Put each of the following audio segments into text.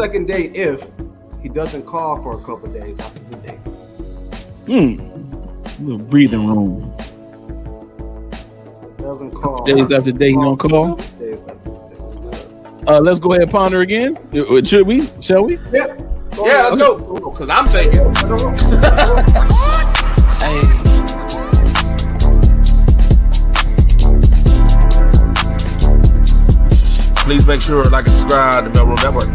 second day if he doesn't call for a couple days after the date. A little breathing room. Doesn't call. Days after day, he don't call. Let's go ahead and ponder again. Should we? Shall we? Yeah. Let's go. Because I'm taking. Hey. Please make sure to like and subscribe to Maleroom Network.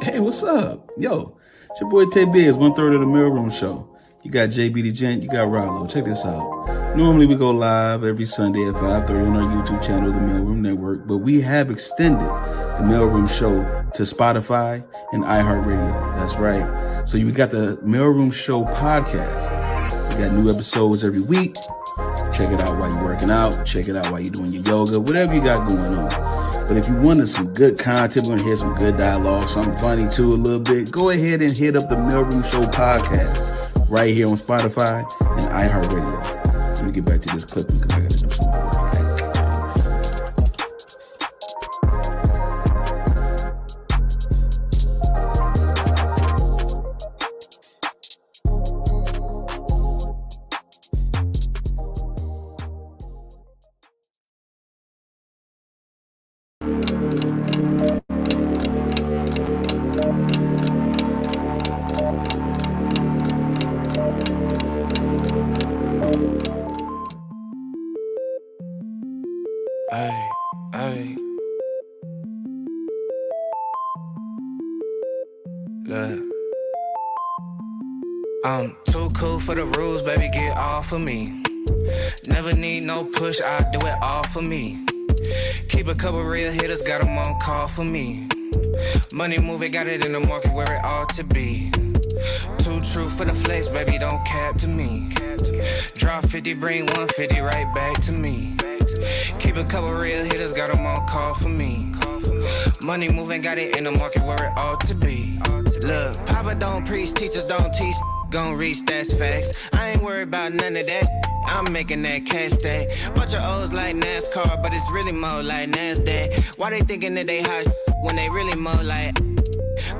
Hey, what's up? Yo, it's your boy Tay Biggs, 1/3 of the Maleroom Show. You got JB the Gent, you got Rollo. Check this out. Normally we go live every Sunday at 5:30 on our YouTube channel, the Maleroom Network, but we have extended the Maleroom Show to Spotify and iHeartRadio. That's right. So you got the Maleroom Show podcast. We got new episodes every week. Check it out while you're working out. Check it out while you're doing your yoga, whatever you got going on. But if you wanted some good content, we're going to hear some good dialogue, something funny too a little bit, go ahead and hit up the Maleroom Show podcast right here on Spotify and iHeartRadio. Let me get back to this clip because I got to do some more. Hey. Look. I'm too cool for the rules, baby, get off of me. Never need no push, I do it all for me. Keep a couple real hitters, got them on call for me. Money moving, got it in the market where it ought to be. Too true for the flex, baby, don't cap to me. Drop 50, bring 150 right back to me. Keep a couple real hitters, got them on call for me. Money moving, got it in the market where it ought to be. Look, Papa don't preach, teachers don't teach. Gon' reach, that's facts. I ain't worried about none of that. I'm making that cash stack. Bunch of O's like NASCAR, but it's really more like NASDAQ. Why they thinking that they hot when they really more like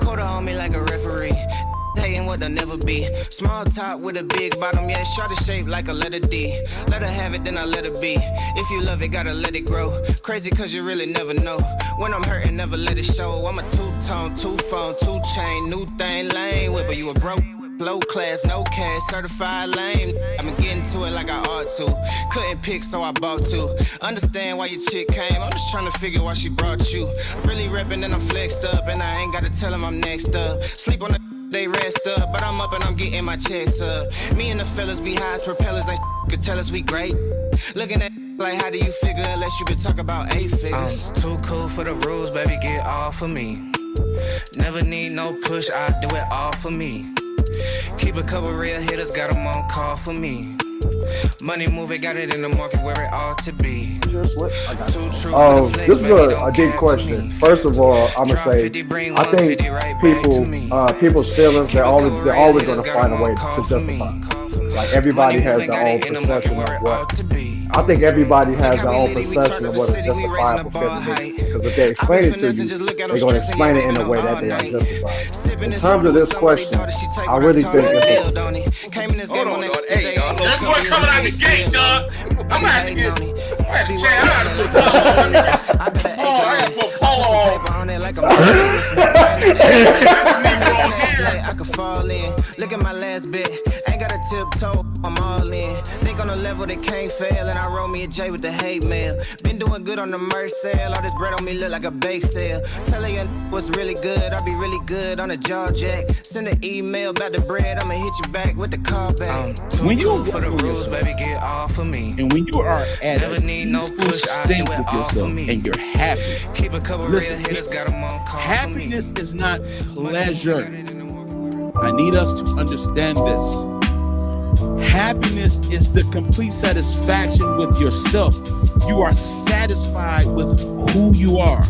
quarter on me like a referee? Hating what they'll never be. Small top with a big bottom, yeah, shorter shape like a letter D. Let her have it, then I let her be. If you love it, gotta let it grow. Crazy cause you really never know. When I'm hurting, never let it show. I'm a two-tone, two-phone, two-chain, new thing, lane whipper. You a broke, low class, no cash, certified lame. I've been getting to it like I ought to. Couldn't pick, so I bought two. Understand why your chick came, I'm just trying to figure why she brought you. I'm really reppin' and I'm flexed up, and I ain't gotta tell him I'm next up. Sleep on the they rest up, but I'm up and I'm getting my checks up. Me and the fellas be high as propellers, ain't could tell us we great. Looking at like how do you figure unless you could talk about 8 figures. I'm too cool for the rules, baby, get off of me. Never need no push, I do it all for me. Keep a couple real hitters, got them on call for me. Money moving, got it in the market where it ought to be. This is a deep question. First of all, I'm gonna say, I think people's feelings, they're always gonna find a way to justify. Like everybody has their own perception of what. I think everybody has their own perception of what is justifiable feeling is. Because if they explain it to you, they're going to explain it in a way that they are justified. In terms of this question, I really think it's Hold on, dog. Hey, dog. This boy coming out the gate, dog. I'm gonna have to get. I have to check. I gotta put polo I could fall in. Look at my last bit. Ain't got a tiptoe. I'm all in. Think on a level that can't fail. And I roll me a J with the hate mail. Been doing good on the merch sale. All this bread on me look like a bake sale. Tell her what's really good. I'll be really good on a jaw jack. Send an email about the bread. I'ma hit you back with the call back. When you for the rules, baby, get off of me. And when you are at never need no push, state with yourself and you're happy, keep a couple real hitters, got them on call. Happiness is not pleasure. I need us to understand this. Happiness is the complete satisfaction with yourself. You are satisfied with who you are.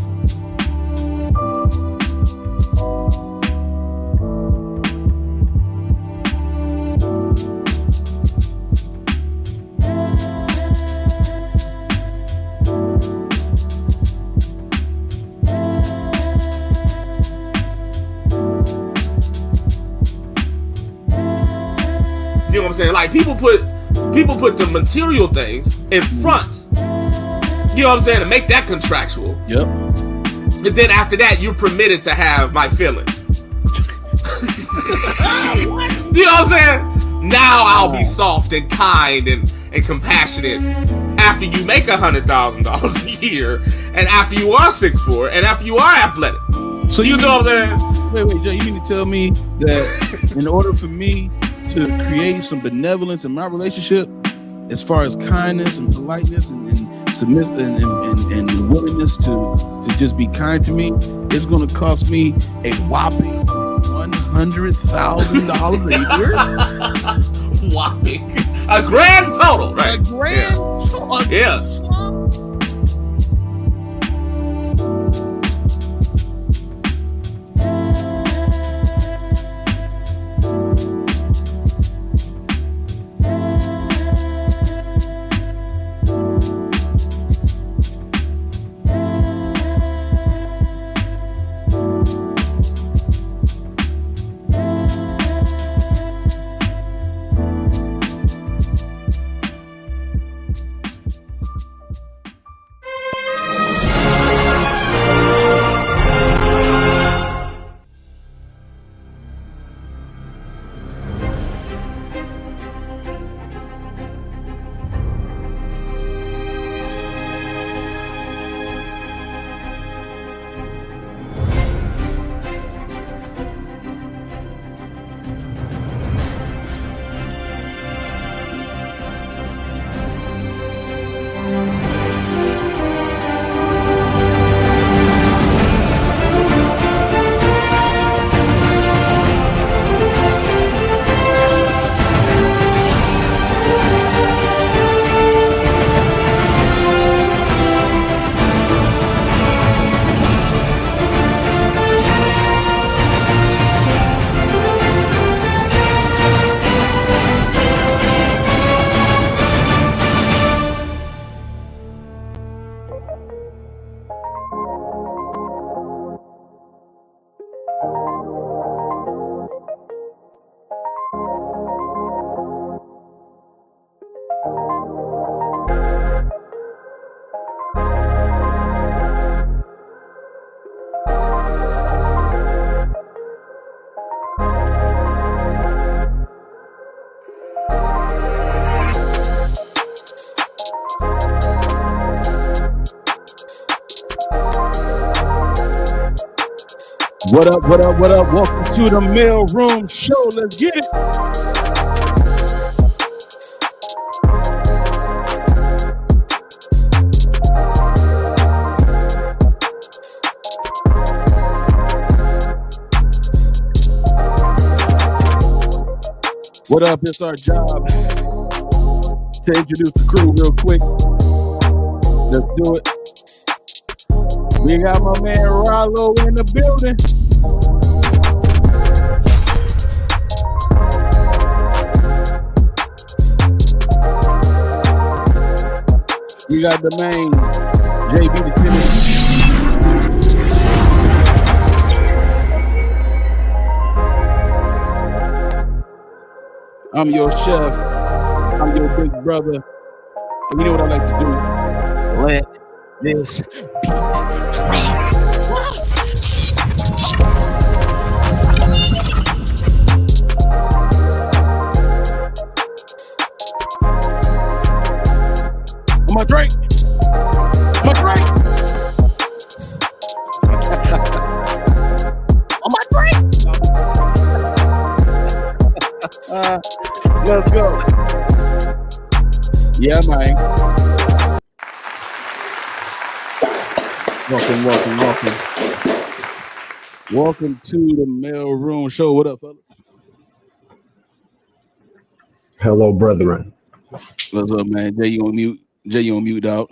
You know what I'm saying? Like people put the material things in front. You know what I'm saying? To make that contractual. Yep. And then after that, you're permitted to have my feelings. You know what I'm saying? Now I'll be soft and kind and compassionate after you make $100,000 a year, and after you are 6'4", and after you are athletic. So you know what I'm saying? Wait, Joe, you mean to tell me that in order for me to create some benevolence in my relationship, as far as kindness and politeness and submissive and willingness to just be kind to me, it's going to cost me a whopping $100,000 a year? Whopping. A grand total, right? A grand total. Yeah. What up? Welcome to the Maleroom Show. Let's get it. What up? It's our job to introduce the crew real quick. Let's do it. We got my man Rollo in the building. We got the main JB the Tennis. I'm your chef. I'm your big brother. And you know what I like to do? Let this beat drop. My drink. My drink. On my drink. Let's go. Yeah, man. Welcome to the Maleroom Show. What up, fellas? Hello, brethren. What's up, man? Jay, you on mute? Dog.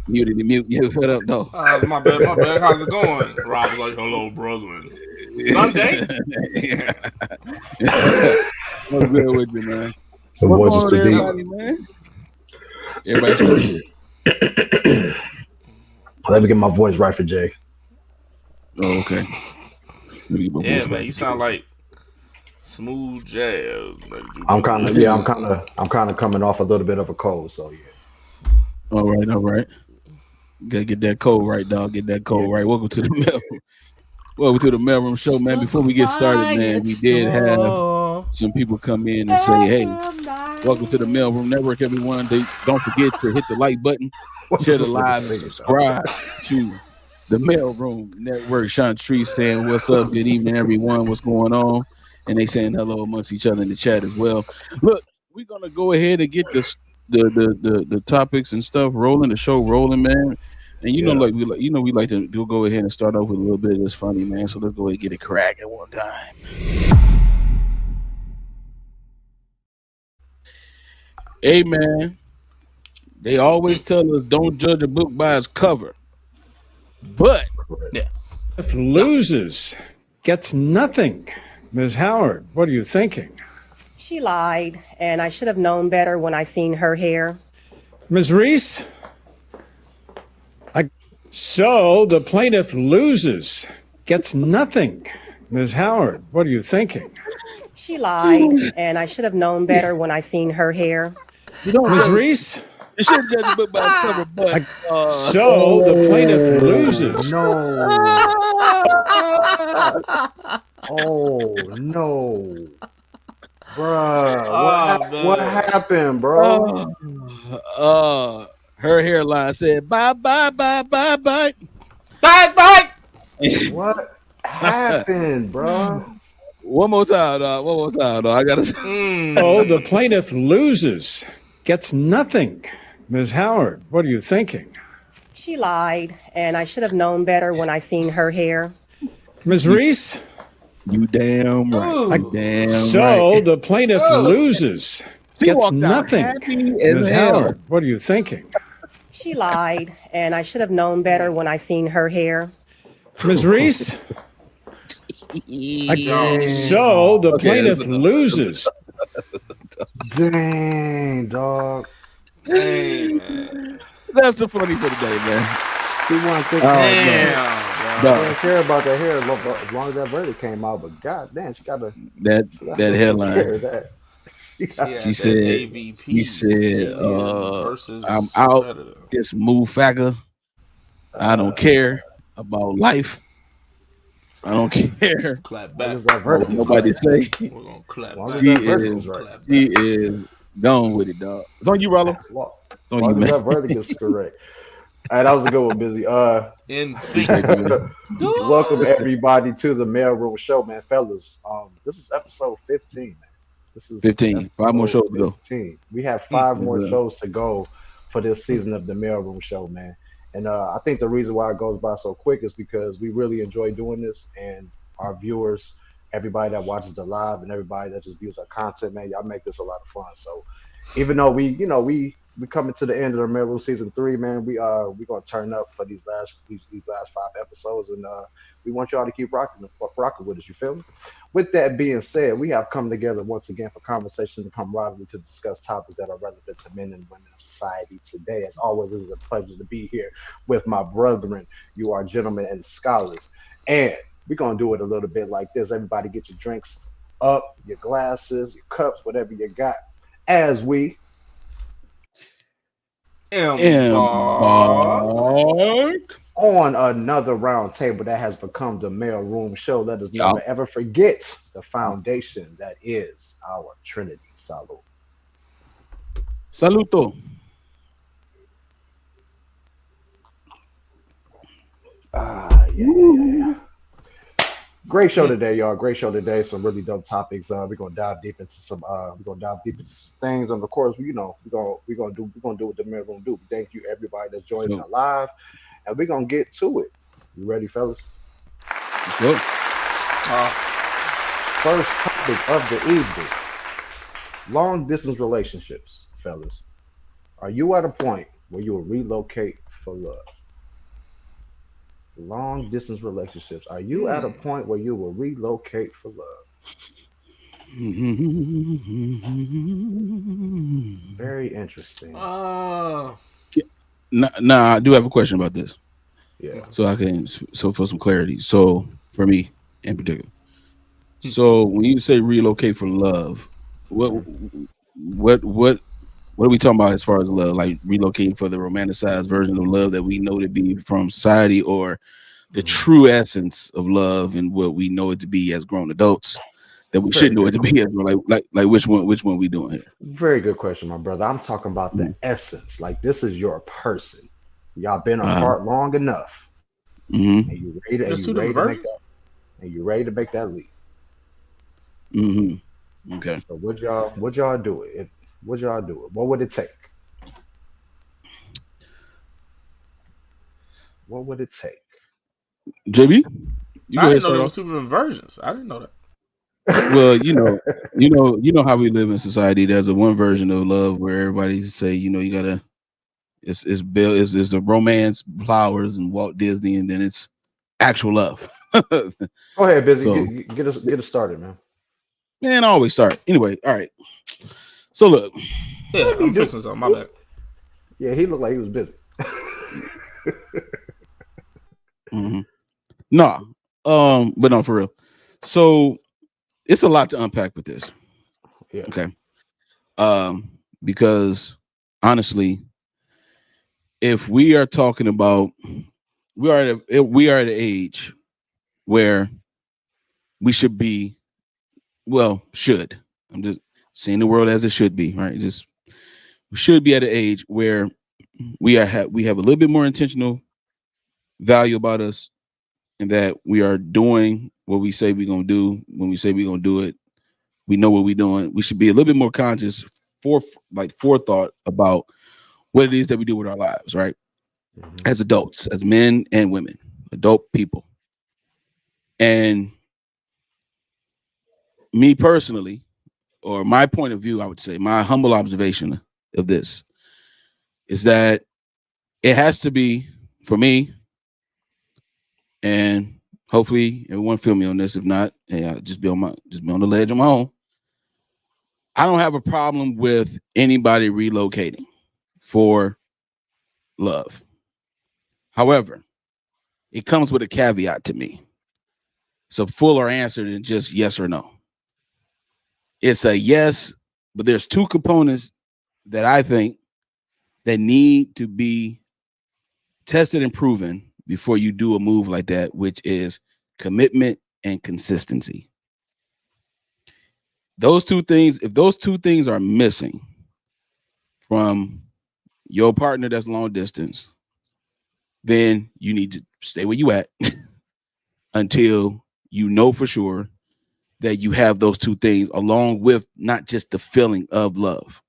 Muted the mute. Yeah, what up, dog? My bad. How's it going? Rob was like, hello, brother. Sunday? Yeah. What's good with you, man? What's on, everybody, man? Everybody's good. Let me get my voice right for Jay. Oh, okay. Yeah, man, you sound like Smooth jazz. I'm kind of coming off a little bit of a cold, so yeah. All right. Gotta get that cold right, dog. Get that cold right. Welcome to the Maleroom show, man. Before we get started, man, we did have some people come in and say, "Hey, welcome to the Maleroom Network, everyone." Don't forget to hit the like button, share the live, and subscribe to the Maleroom Network. Sean Tree saying, "What's up? Good evening, everyone. What's going on?" And they saying hello amongst each other in the chat as well. Look, we're gonna go ahead and get the topics and stuff rolling, the show rolling, man. And we like to go ahead and start off with a little bit of this funny, man. So let's go ahead and get it cracking one time. Hey, man, they always tell us don't judge a book by its cover, but if loses, gets nothing. Ms. Howard, what are you thinking? She lied, and I should have known better when I seen her hair. Ms. Reese? So the plaintiff loses, gets nothing. Ms. Howard, what are you thinking? She lied, and I should have known better when I seen her hair. Ms. Reese? You should judge a book by its cover, but so the plaintiff loses. No. Oh no, bruh. What happened, bro? Her hairline said bye. What happened, bro? One more time, dog. I gotta. Oh, the plaintiff loses, gets nothing. Ms. Howard, what are you thinking? She lied, and I should have known better when I seen her hair. Ms. Reese? You damn right. So the plaintiff loses, gets nothing. Ms. Howard, what are you thinking? She lied, and I should have known better when I seen her hair. Ms. Reese? So the plaintiff loses. Dang, dog. Dang, man. That's the funny for the day, man. She wasn't thinking. I don't care about that hair as long as that verdict came out. But god damn, she got that headline. That. She said, he said, I'm out. Predator. This move factor. I don't care about life. I don't care. Clap back. Nobody say. We're gonna clap back. She is gone with it, dog. It's on you, Rollo. It's on you, man. That verdict is correct. All right, that was a good one, Busy. Welcome everybody to the Maleroom show, man, fellas. This is episode 15, man. This is 15. 5 more shows to go. We have 5 more shows to go for this season of the Maleroom show, man. And I think the reason why it goes by so quick is because we really enjoy doing this, and our viewers, everybody that watches the live, and everybody that just views our content, man, y'all make this a lot of fun. So even though we coming to the end of the Maleroom season 3, man, we gonna turn up for these last 5 episodes, and we want y'all to keep rocking with us. You feel me? With that being said, we have come together once again for conversation and camaraderie to discuss topics that are relevant to men and women of society today. As always, it is a pleasure to be here with my brethren. You are gentlemen and scholars, and we're gonna do it a little bit like this. Everybody, get your drinks up, your glasses, your cups, whatever you got, as we embark on another round table that has become the Maleroom show. Let us never ever forget the foundation that is our Trinity. Salud. Saluto. Yeah. Great show today, y'all. Great show today. Some really dope topics. We're gonna dive deep into some. Things, and of course, we're gonna do what the Maleroom do. Thank you, everybody that's joining us live, and we're gonna get to it. You ready, fellas? Good. First topic of the evening: long distance relationships, fellas. Are you at a point where you will relocate for love? Long distance relationships. Are you at a point where you will relocate for love? Very interesting. Nah, I do have a question about this. Yeah. So for some clarity. So for me in particular. So when you say relocate for love, what are we talking about as far as love? Like relocating for the romanticized version of love that we know to be from society, or the true essence of love and what we know it to be as grown adults that we should know it to be as like which one we doing here? Very good question, my brother. I'm talking about the essence. Like this is your person. Y'all been apart long enough, and you ready to, ready to make that leap. Okay. So would y'all do it? Would y'all do it? What would it take? What would it take? JB, I didn't know there was 2 different versions. I didn't know that. Well, you know how we live in society. There's a one version of love where everybody say, you gotta, it's a romance, flowers, and Walt Disney, and then it's actual love. Go ahead, Busy. So, get us started, man. Man, I always start. Anyway, all right. So look. Yeah, I'm fixing something. My bad. Yeah, he looked like he was busy. No, but no, for real. So it's a lot to unpack with this. Yeah. Okay. Because honestly, if we are talking about, we are at an age where we should be, I'm just seeing the world as it should be, right? We should be at an age where we have a little bit more intentional value about us, and that we are doing what we say we're gonna do. When we say we're gonna do it, we know what we're doing. We should be a little bit more conscious, forethought about what it is that we do with our lives, right? As adults, as men and women, adult people. And me personally, or my point of view, I would say, my humble observation of this is that it has to be, for me, and hopefully everyone feel me on this. If not, I'll just be on the ledge on my own. I don't have a problem with anybody relocating for love. However, it comes with a caveat to me. It's a fuller answer than just yes or no. It's a yes, but there's 2 components that I think that need to be tested and proven before you do a move like that, which is commitment and consistency. Those 2 things, if those 2 things are missing from your partner that's long distance, then you need to stay where you at until you know for sure that you have those 2 things, along with not just the feeling of love.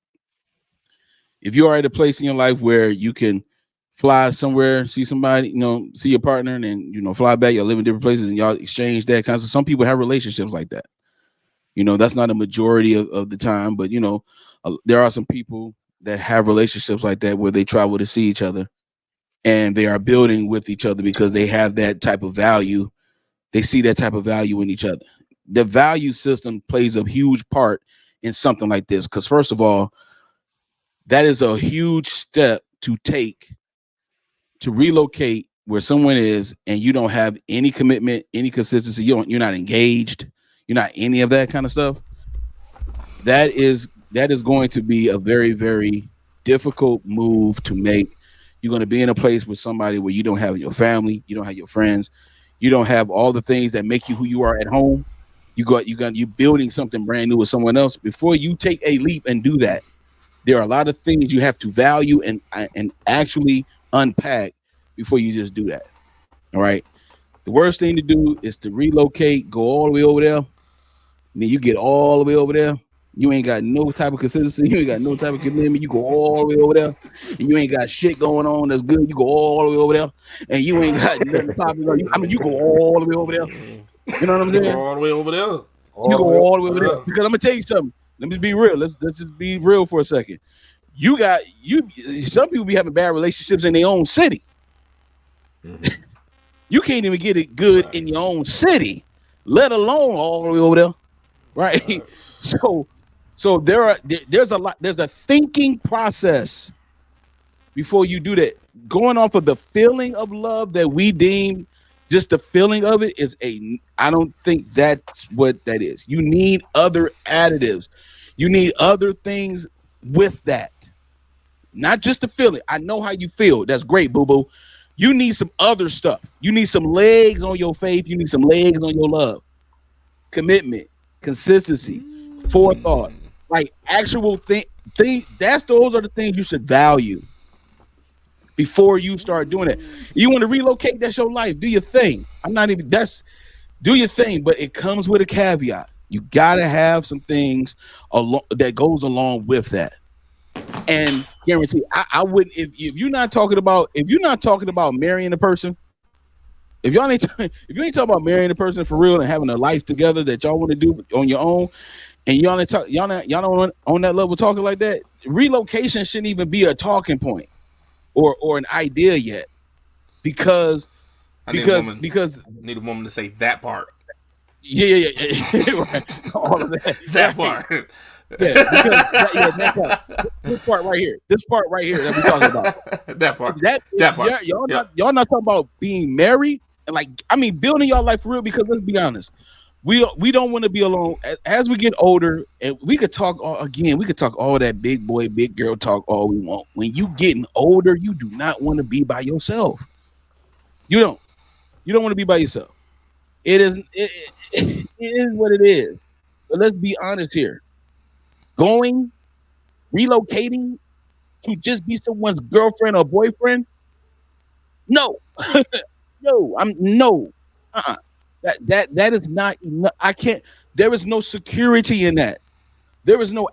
If you are at a place in your life where you can fly somewhere, see somebody, see your partner, and then, fly back, y'all live in different places and y'all exchange that kind of stuff. Some people have relationships like that. That's not a majority of the time, but, there are some people that have relationships like that where they travel to see each other and they are building with each other because they have that type of value. They see that type of value in each other. The value system plays a huge part in something like this. Because first of all, that is a huge step to take to relocate where someone is and you don't have any commitment, any consistency. You're not engaged. You're not any of that kind of stuff. That is going to be a very, very difficult move to make. You're going to be in a place with somebody where you don't have your family, you don't have your friends, you don't have all the things that make you who you are at home. You building something brand new with someone else. Before you take a leap and do that, there are a lot of things you have to value and actually unpack before you just do that. All right. The worst thing to do is to relocate, go all the way over there. And then you get all the way over there. You ain't got no type of consistency. You ain't got no type of commitment. You go all the way over there, and you ain't got shit going on that's good. You go all the way over there, and you ain't got nothing popping. You go all the way over there. You know what I'm saying? Go all the way over there. You go all the way over there. Because I'm gonna tell you something. Let me be real. Let's just be real for a second. Some people be having bad relationships in their own city. Mm-hmm. You can't even get it good in your own city, let alone all the way over there. Right. So there's a thinking process before you do that. Going off of the feeling of love that we deem just the feeling of it is I don't think that's what that is. You need other additives. You need other things with that. Not just the feeling. I know how you feel. That's great, boo-boo. You need some other stuff. You need some legs on your faith. You need some legs on your love. Commitment, consistency, forethought, like actual thing. Those are the things you should value before you start doing it. You want to relocate, that's your life. Do your thing. Do your thing, but it comes with a caveat. You gotta have some things that goes along with that. And guarantee, I wouldn't if you're not talking about marrying a person. If you ain't talking about marrying a person for real and having a life together that y'all want to do on your own, and y'all don't on that level talking like that, relocation shouldn't even be a talking point or an idea yet, because I need a woman to say that part. Yeah. Right. All of that. That part. Yeah, because that part. This part right here that we're talking about. That part. That part. Y'all not talking about being married and building y'all life for real, because let's be honest. We don't want to be alone. As we get older, and we could talk all that big boy, big girl talk all we want. When you getting older, you do not want to be by yourself. You don't want to be by yourself. It is what it is. But let's be honest here. Relocating to just be someone's girlfriend or boyfriend? No. No. That is not enough. I can't. There is no security in that. There is no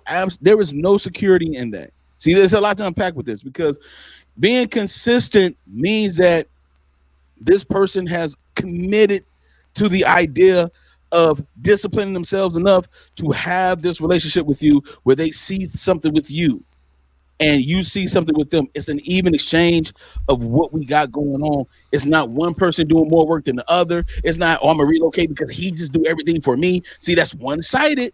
security in that. See, there's a lot to unpack with this, because being consistent means that this person has committed to the idea of disciplining themselves enough to have this relationship with you where they see something with you and you see something with them. It's an even exchange of what we got going on. It's not one person doing more work than the other. It's not, I'm gonna relocate because he just do everything for me. See, that's one-sided.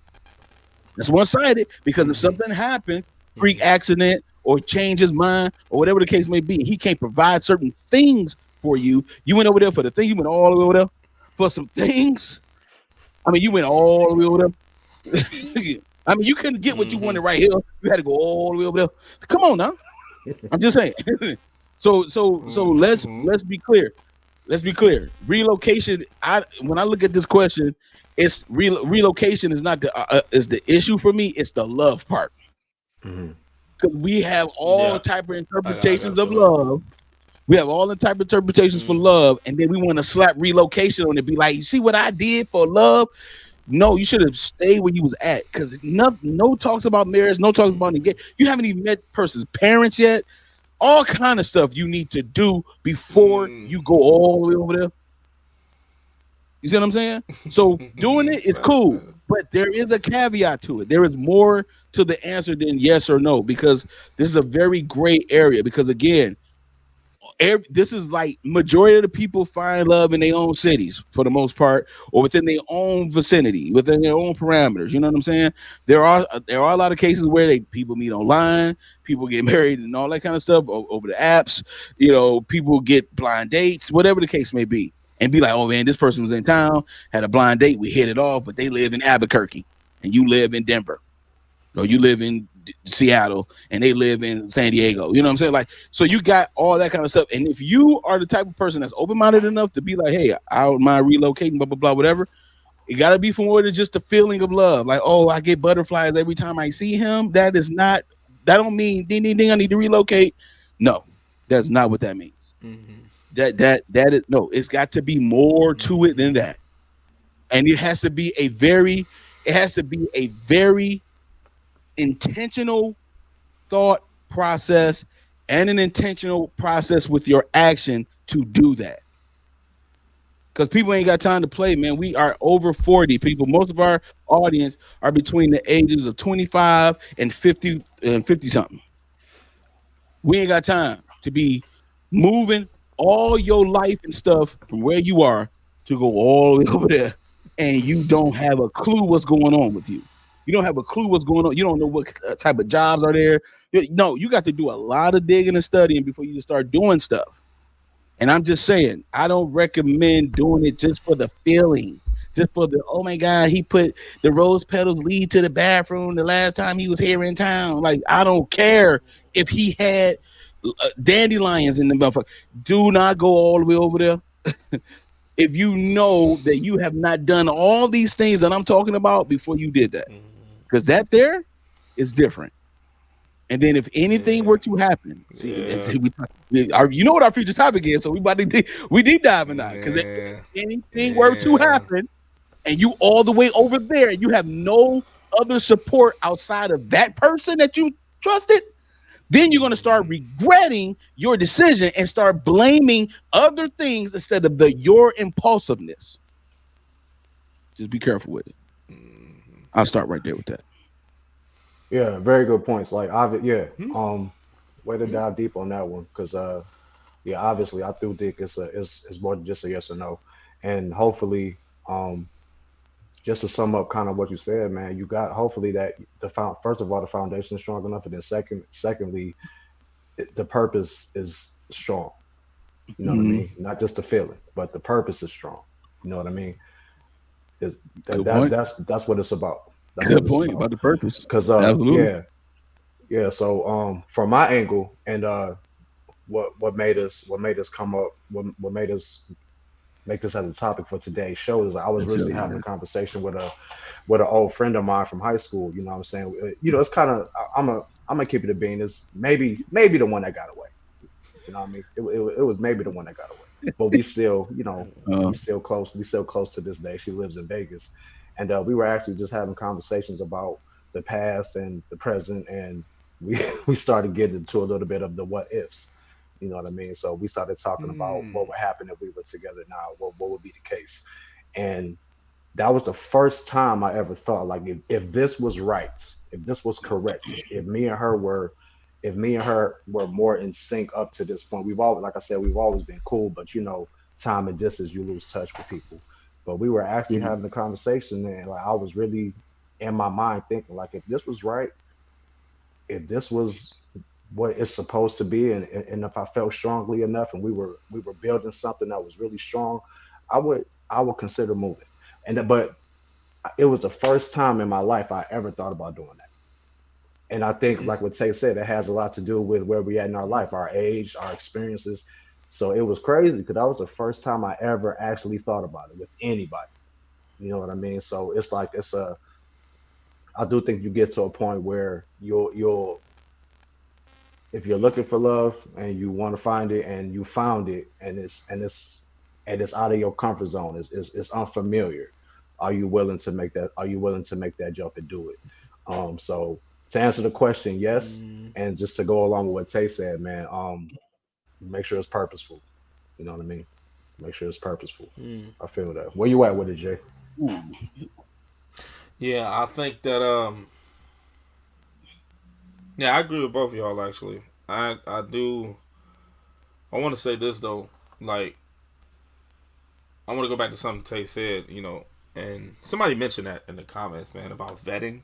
Because if something happens, freak accident or change his mind or whatever the case may be, he can't provide certain things for you. You went over there for the thing. You went all the way over there for some things. You went all the way over there. You couldn't get what you wanted right here. You had to go all the way over there. Come on now. I'm just saying. So let's be clear. Relocation. When I look at this question, it's relocation is not is the issue for me. It's the love part. Because we have all type of interpretations of love. We have all the type of interpretations for love, and then we want to slap relocation on it. Be like, you see what I did for love? No, you should have stayed where you was at. Because no talks about marriage, no talks about engagement. You haven't even met person's parents yet. All kind of stuff you need to do before you go all the way over there. You see what I'm saying? So doing it is cool, but there is a caveat to it. There is more to the answer than yes or no, because this is a very gray area. Because again, this is like majority of the people find love in their own cities for the most part, or within their own vicinity, within their own parameters. You know what I'm saying? There are a lot of cases where people meet online, people get married and all that kind of stuff over the apps. You know, people get blind dates, whatever the case may be, and be like, oh man, this person was in town, had a blind date, we hit it off, but they live in Albuquerque and you live in Denver, or you live in Seattle and they live in San Diego. You know what I'm saying? Like, so you got all that kind of stuff. And if you are the type of person that's open-minded enough to be like, hey, I don't mind relocating, blah, blah, blah, whatever, it got to be for more than just the feeling of love. Like, oh, I get butterflies every time I see him. That don't mean ding, ding, ding, I need to relocate. No, that's not what that means. That is, no, it's got to be more to it than that. And it has to be a very intentional thought process and an intentional process with your action to do that. Because people ain't got time to play, man. We are over 40 people. Most of our audience are between the ages of 25 and 50 something. We ain't got time to be moving all your life and stuff from where you are to go all the way over there, and you don't have a clue what's going on with you. You don't have a clue what's going on. You don't know what type of jobs are there. No, you got to do a lot of digging and studying before you just start doing stuff. And I'm just saying, I don't recommend doing it just for the feeling. Just for the, oh my God, he put the rose petals lead to the bathroom the last time he was here in town. Like, I don't care if he had dandelions in the motherfucker. Do not go all the way over there. If you know that you have not done all these things that I'm talking about before you did that. Because that there is different. And then if anything were to happen, you know what our future topic is, so we about to deep diving now. Because if anything were to happen, and you all the way over there, you have no other support outside of that person that you trusted, then you're going to start regretting your decision and start blaming other things instead of your impulsiveness. Just be careful with it. I'll start right there with that. Yeah, very good points. Like, way to dive deep on that one, because obviously, I do think it's more than just a yes or no, and hopefully, just to sum up kind of what you said, man, you got hopefully that first of all, the foundation is strong enough, and then secondly, the purpose is strong. You know what I mean? Not just the feeling, but the purpose is strong. You know what I mean? That's what it's about. That's Good point about the purpose. Because So from my angle, and what made us come up, what made us make this as a topic for today's show is I was recently having a conversation with an old friend of mine from high school. You know what I'm saying? You know, it's kind of I'm gonna keep it a bean. It's maybe the one that got away. You know what I mean? It was maybe the one that got away, but we still, we still close. We still close to this day. She lives in Vegas, and we were actually just having conversations about the past and the present, and we started getting into a little bit of the what ifs. You know what I mean? So we started talking about what would happen if we were together now. What would be the case? And that was the first time I ever thought, like, if this was right, if this was correct, if me and her were more in sync up to this point. We've always, like I said, we've always been cool, but time and distance, you lose touch with people. But we were actually having a conversation, and like I was really in my mind thinking, like, if this was right, if this was what it's supposed to be, and if I felt strongly enough, and we were building something that was really strong, I would consider moving. But it was the first time in my life I ever thought about doing that. And I think, like what Tay said, it has a lot to do with where we at in our life, our age, our experiences. So it was crazy because that was the first time I ever actually thought about it with anybody. You know what I mean? So it's like I do think you get to a point where you'll if you're looking for love and you want to find it and you found it, and it's out of your comfort zone, it's unfamiliar. Are you willing to make that jump and do it? So to answer the question, yes. And just to go along with what Tay said, man, make sure it's purposeful. You know what I mean? Make sure it's purposeful. I feel that. Where you at with it, Jay? Yeah, I think that I agree with both of y'all actually. I do. I want to say this though, like, I want to go back to something Tay said, and somebody mentioned that in the comments, man, about vetting.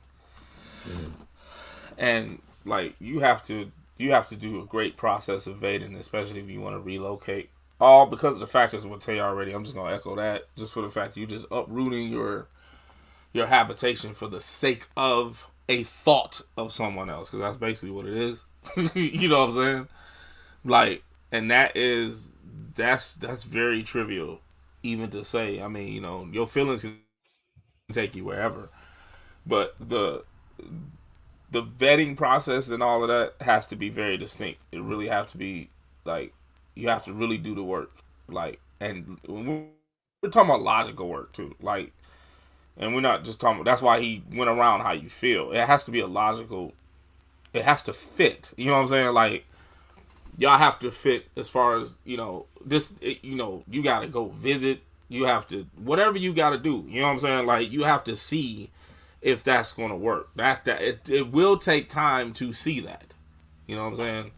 And like you have to do a great process of vetting, especially if you want to relocate. All because of the factors we'll tell you already. I'm just gonna echo that, just for the fact that you're just uprooting your habitation for the sake of a thought of someone else, because that's basically what it is. You know what I'm saying? Like, and that's very trivial, even to say. I mean, your feelings can take you wherever, but the vetting process and all of that has to be very distinct. It really have to be, like, you have to really do the work. Like, and we're talking about logical work too. Like, and we're not just talking about, that's why he went around how you feel. It has to be a logical, it has to fit. You know what I'm saying? Like, y'all have to fit as far as, you gotta go visit. You have to, whatever you gotta do. You know what I'm saying? Like, you have to see if that's gonna work. It will take time to see that. You know what I'm saying?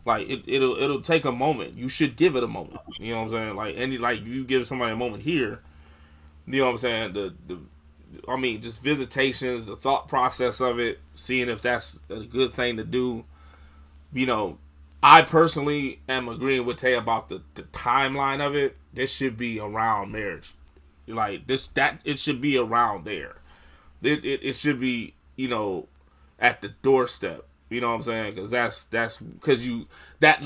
Like, it'll take a moment. You should give it a moment. You know what I'm saying? Like you give somebody a moment here. You know what I'm saying? Just visitations, the thought process of it, seeing if that's a good thing to do. I personally am agreeing with Tay about the timeline of it. This should be around marriage. Like it should be around there. It should be, you know, at the doorstep. You know what I'm saying? Because that's because that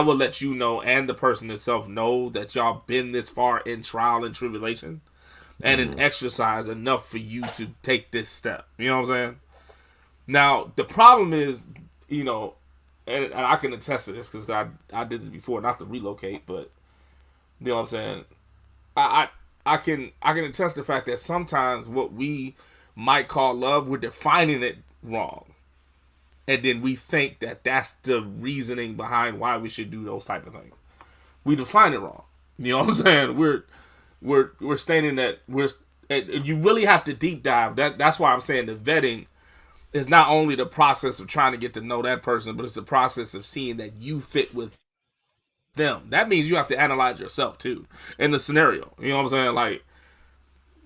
will let you know, and the person itself know, that y'all been this far in trial and tribulation and an exercise enough for you to take this step. You know what I'm saying? Now the problem is, you know, and I can attest to this because I did this before, not to relocate, but you know what I'm saying. I can attest to the fact that sometimes what we might call love, we're defining it wrong, and then we think that that's the reasoning behind why we should do those type of things. We define it wrong. You know what I'm saying? We're stating that you really have to deep dive. That's why I'm saying the vetting is not only the process of trying to get to know that person, but it's the process of seeing that you fit with them. That means you have to analyze yourself too in the scenario. You know what I'm saying? Like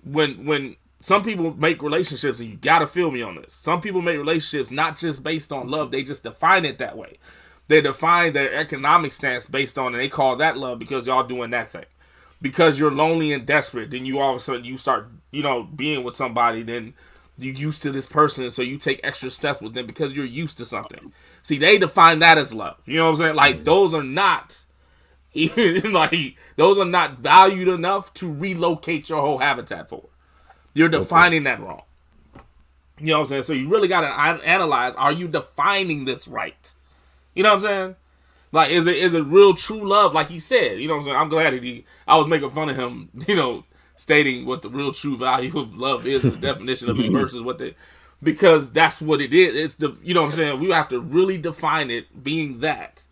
when some people make relationships, and you gotta feel me on this, some people make relationships not just based on love, they just define it that way. They define their economic stance based on, and they call that love because y'all doing that thing. Because you're lonely and desperate, then you all of a sudden you start, you know, being with somebody, then you're used to this person, so you take extra steps with them because you're used to something. See, they define that as love. You know what I'm saying? Like, those are not like, those are not valued enough to relocate your whole habitat for. You're defining that wrong. You know what I'm saying? So you really got to analyze, are you defining this right? You know what I'm saying? Like, is it real true love, like he said? You know what I'm saying? I'm glad that I was making fun of him, you know, stating what the real true value of love is, the definition of it versus because that's what it is. It's the, you know what I'm saying? We have to really define it being that.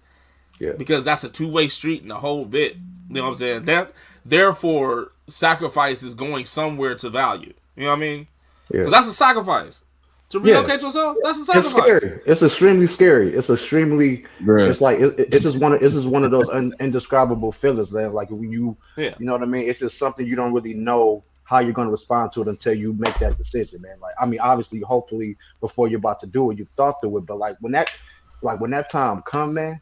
Yeah. Because that's a two-way street and the whole bit. You know what I'm saying? That, therefore, sacrifice is going somewhere to value. You know what I mean? Yeah. Because that's a sacrifice. To relocate yourself, that's a sacrifice. It's scary. It's extremely scary. It's extremely. It's like it's just one of those indescribable feelings, man. Like when you know what I mean. It's just something you don't really know how you're going to respond to it until you make that decision, man. Like, I mean, obviously, hopefully, before you're about to do it, you've thought through it. But like when that time come, man,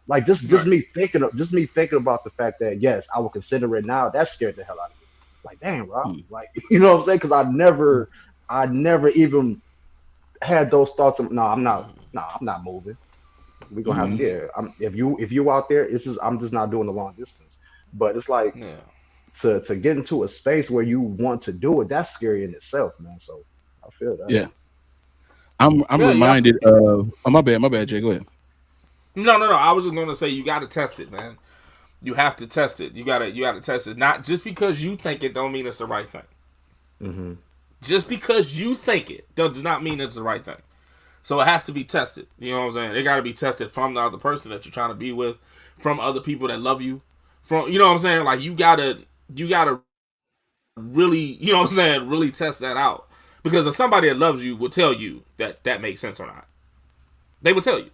like just me thinking about the fact that yes, I will consider it now. That scared the hell out of me. Like, damn, Rob. Like, you know what I'm saying? Because I never even had those thoughts of I'm not moving. We're gonna have if you out there, I'm just not doing the long distance. But it's like to get into a space where you want to do it, that's scary in itself, man. So I feel that. Yeah. I'm reminded of my bad, Jay. Go ahead. No. I was just gonna say you gotta test it, man. You have to test it. You gotta test it. Not just because you think it don't mean it's the right thing. Mm-hmm. Just because you think it does not mean it's the right thing. So it has to be tested. You know what I'm saying? It got to be tested from the other person that you're trying to be with, from other people that love you. From, you know what I'm saying? Like, you gotta really, you know what I'm saying, really test that out. Because if somebody that loves you will tell you that makes sense or not. They will tell you.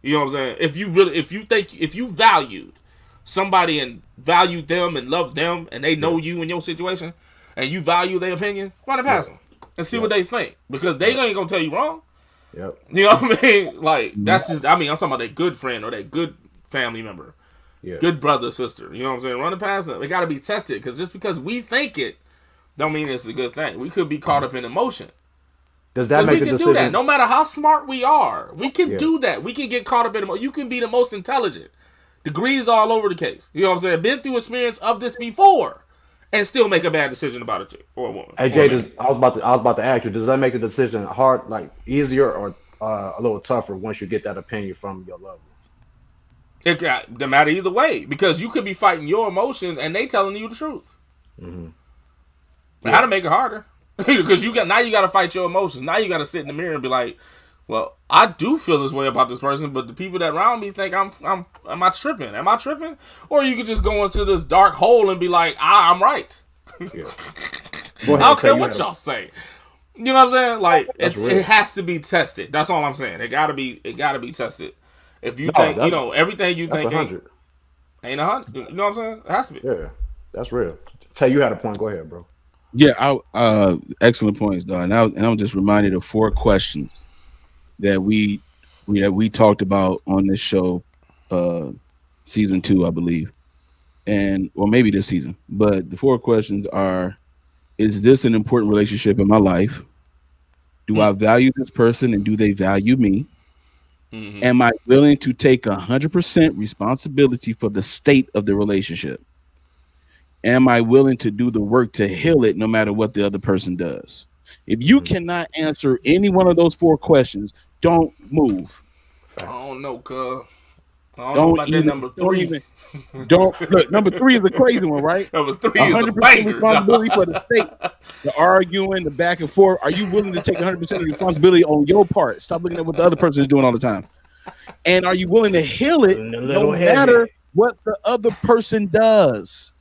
You know what I'm saying? If you valued somebody and valued them and loved them and they know you in your situation, and you value their opinion, run it past them and see what they think. Because they ain't gonna tell you wrong. Yep. You know what I mean? Like, that's just, I mean, I'm talking about that good friend or that good family member. Yeah. Good brother, sister. You know what I'm saying? Run it past them. It gotta be tested. Because just because we think it, don't mean it's a good thing. We could be caught up in emotion. Does that make a decision? We can do that. No matter how smart we are, we can do that. We can get caught up in emotion. You can be the most intelligent. Degrees all over the case. You know what I'm saying? Been through experience of this before. And still make a bad decision about it, or a woman. Hey Jay, I was about to ask you, does that make the decision hard, like easier, or a little tougher once you get that opinion from your loved one? It doesn't matter either way, because you could be fighting your emotions and they telling you the truth. Mm-hmm. How to make it harder? Because you got to fight your emotions. Now you got to sit in the mirror and be like, well, I do feel this way about this person, but the people that around me think am I tripping? Am I tripping? Or you could just go into this dark hole and be like, I'm right. Yeah. I don't care what y'all say. You know what I'm saying? Like, it has to be tested. That's all I'm saying. It gotta be tested. If you think, you know, everything you think ain't 100. You know what I'm saying? It has to be. Yeah, that's real. Tay, you had a point. Go ahead, bro. Yeah, excellent points, dog. And I'm just reminded of 4 questions that we we talked about on this show, season 2, I believe, or maybe this season. But the 4 questions are: is this an important relationship in my life? Do I value this person, and do they value me? Mm-hmm. Am I willing to take 100% responsibility for the state of the relationship? Am I willing to do the work to heal it, no matter what the other person does? If you cannot answer any one of those 4 questions, don't move. I don't know, cuz. I don't know about that number 3. Don't look. Number 3 is a crazy one, right? Number 3 is 100% responsibility for the state, the arguing, the back and forth. Are you willing to take 100% of responsibility on your part? Stop looking at what the other person is doing all the time. And are you willing to heal it, no matter what the other person does?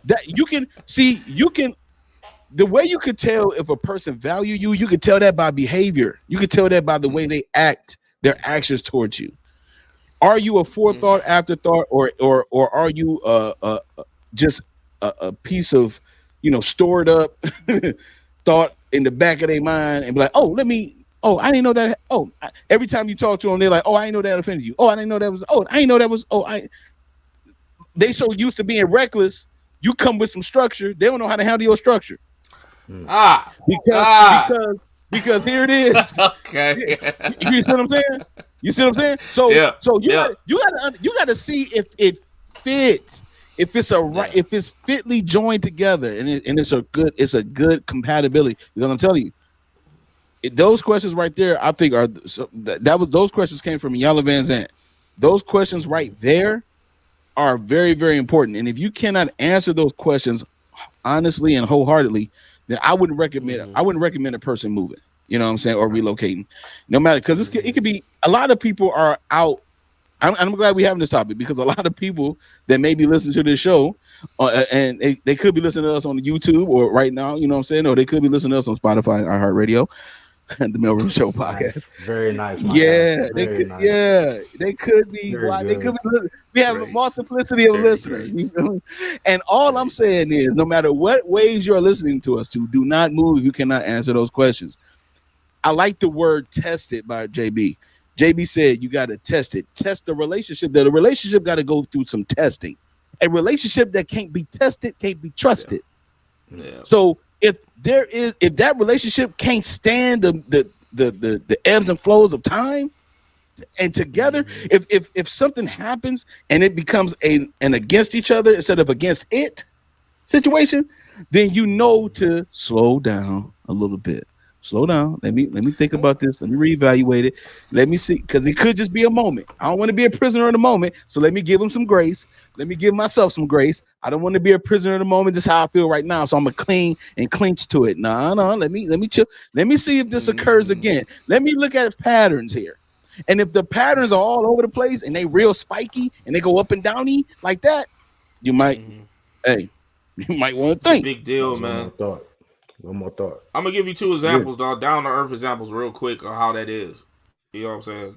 That you can see. The way you could tell if a person value you, you could tell that by behavior. You could tell that by the way they act, their actions towards you. Are you a forethought, afterthought, or are you just a piece of, stored up thought in the back of their mind and be like, I didn't know that. Every time you talk to them, they're like, I didn't know that offended you. I didn't know that was. I didn't know that was. They so used to being reckless. You come with some structure. They don't know how to handle your structure. Because here it is. Okay. You see what I'm saying? You see what I'm saying? So you gotta see if it fits, if it's if it's fitly joined together, and it's a good compatibility. Because I'm telling you, those questions right there, I think those questions came from Yalla Van Zant. Those questions right there are very, very important. And if you cannot answer those questions honestly and wholeheartedly, then I wouldn't recommend a person moving. You know what I'm saying, or relocating, no matter, because it could be a lot of people are out. I'm glad we're having this topic, because a lot of people that may be listening to this show, and they could be listening to us on the YouTube or right now, you know what I'm saying, or they could be listening to us on Spotify, iHeartRadio, and the Maleroom Show podcast. Nice. Very nice. Yeah, they could. Nice. Yeah, they could be. They could be. We have a multiplicity of listeners, and all I'm saying is, no matter what ways you're listening to us to, do not move if you cannot answer those questions. I like the word "tested" by JB. JB said you got to test it. Test the relationship. That a relationship got to go through some testing. A relationship that can't be tested can't be trusted. Yeah. So if that relationship can't stand the ebbs and flows of time and together, if something happens and it becomes an against each other instead of against it situation, then you know to slow down a little bit. Slow down. Let me think about this. Let me reevaluate it. Let me see, because it could just be a moment. I don't want to be a prisoner of the moment. So let me give him some grace. Let me give myself some grace. I don't want to be a prisoner of the moment. This is how I feel right now. So I'm gonna cling and clinch to it. No. Let me chill. Let me see if this occurs again. Let me look at patterns here. And if the patterns are all over the place and they real spiky and they go up and downy like that, you might, you might want to think. Big deal, man. One more thought. I'm gonna give you 2 examples, dog. Down to earth examples, real quick, of how that is. You know what I'm saying?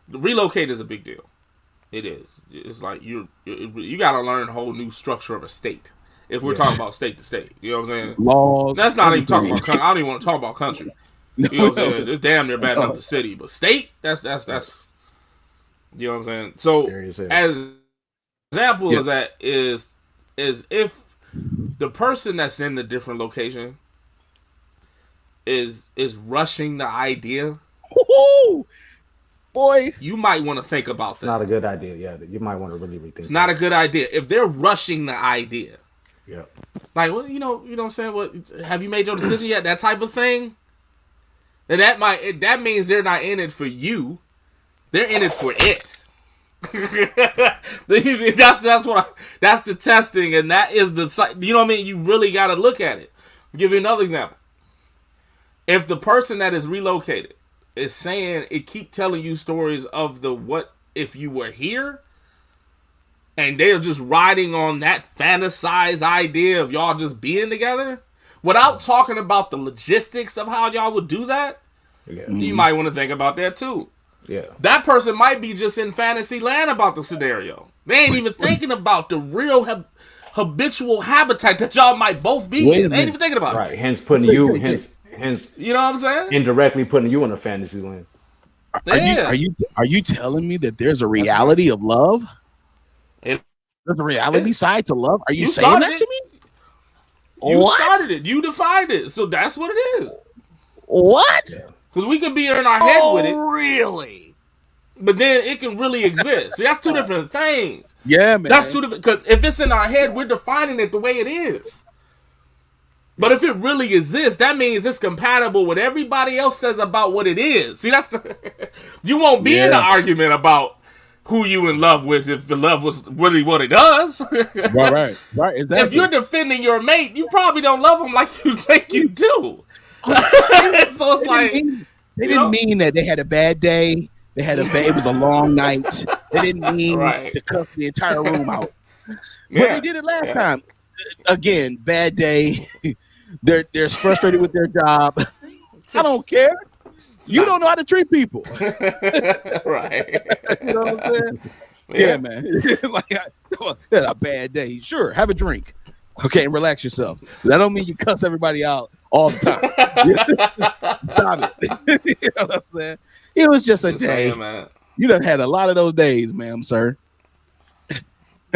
The relocate is a big deal. It is. It's like you got to learn a whole new structure of a state. If we're talking about state to state, you know what I'm saying? Laws. That's not even talking about country. I don't even want to talk about country. You know what I'm saying? It's damn near bad enough for city, but state. That's. You know what I'm saying? So as example is that is if the person that's in the different location is rushing the idea, boy, you might want to think about that. It's not a good idea. Yeah, you might want to really rethink. It's not a good idea if they're rushing the idea. Yeah, like, well, you know what I'm saying. What, have you made your decision yet? That type of thing. And that means they're not in it for you. They're in it for it. That's the testing, and that is the, you know what I mean. You really got to look at it. I'll give you another example. If the person that is relocated is saying it, keep telling you stories of the what if you were here, and they're just riding on that fantasized idea of y'all just being together without talking about the logistics of how y'all would do that, you might want to think about that too. Yeah, that person might be just in fantasy land about the scenario. They ain't even thinking about the real habitual habitat that y'all might both be in. They ain't even thinking about it. Right. Hence putting you. Hence, you know what I'm saying? Indirectly putting you in a fantasy land. Are you telling me that there's a reality of love? There's a reality side to love. Are you saying that to me? You started it. You defined it. So that's what it is. What? Because we could be in our head with it. Really? But then it can really exist. See, that's two different things. Yeah, man. That's two different. Because if it's in our head, we're defining it the way it is. But if it really exists, that means it's compatible with everybody else says about what it is. See, that's you won't be in an argument about who you in love with if the love was really what it does. Right. Exactly. If you're defending your mate, you probably don't love him like you think you do. So it's like they didn't mean that they had a bad day. It was a long night. They didn't mean to cuss the entire room out. But they did it last time. Again, bad day. They're frustrated with their job. I don't care. You don't know how to treat people. Right. You know what I'm saying? Yeah, man. Like a bad day. Sure, have a drink. Okay, and relax yourself. That don't mean you cuss everybody out all the time. Stop it. You know what I'm saying? It was just a day. Saying, man. You done had a lot of those days, ma'am, sir.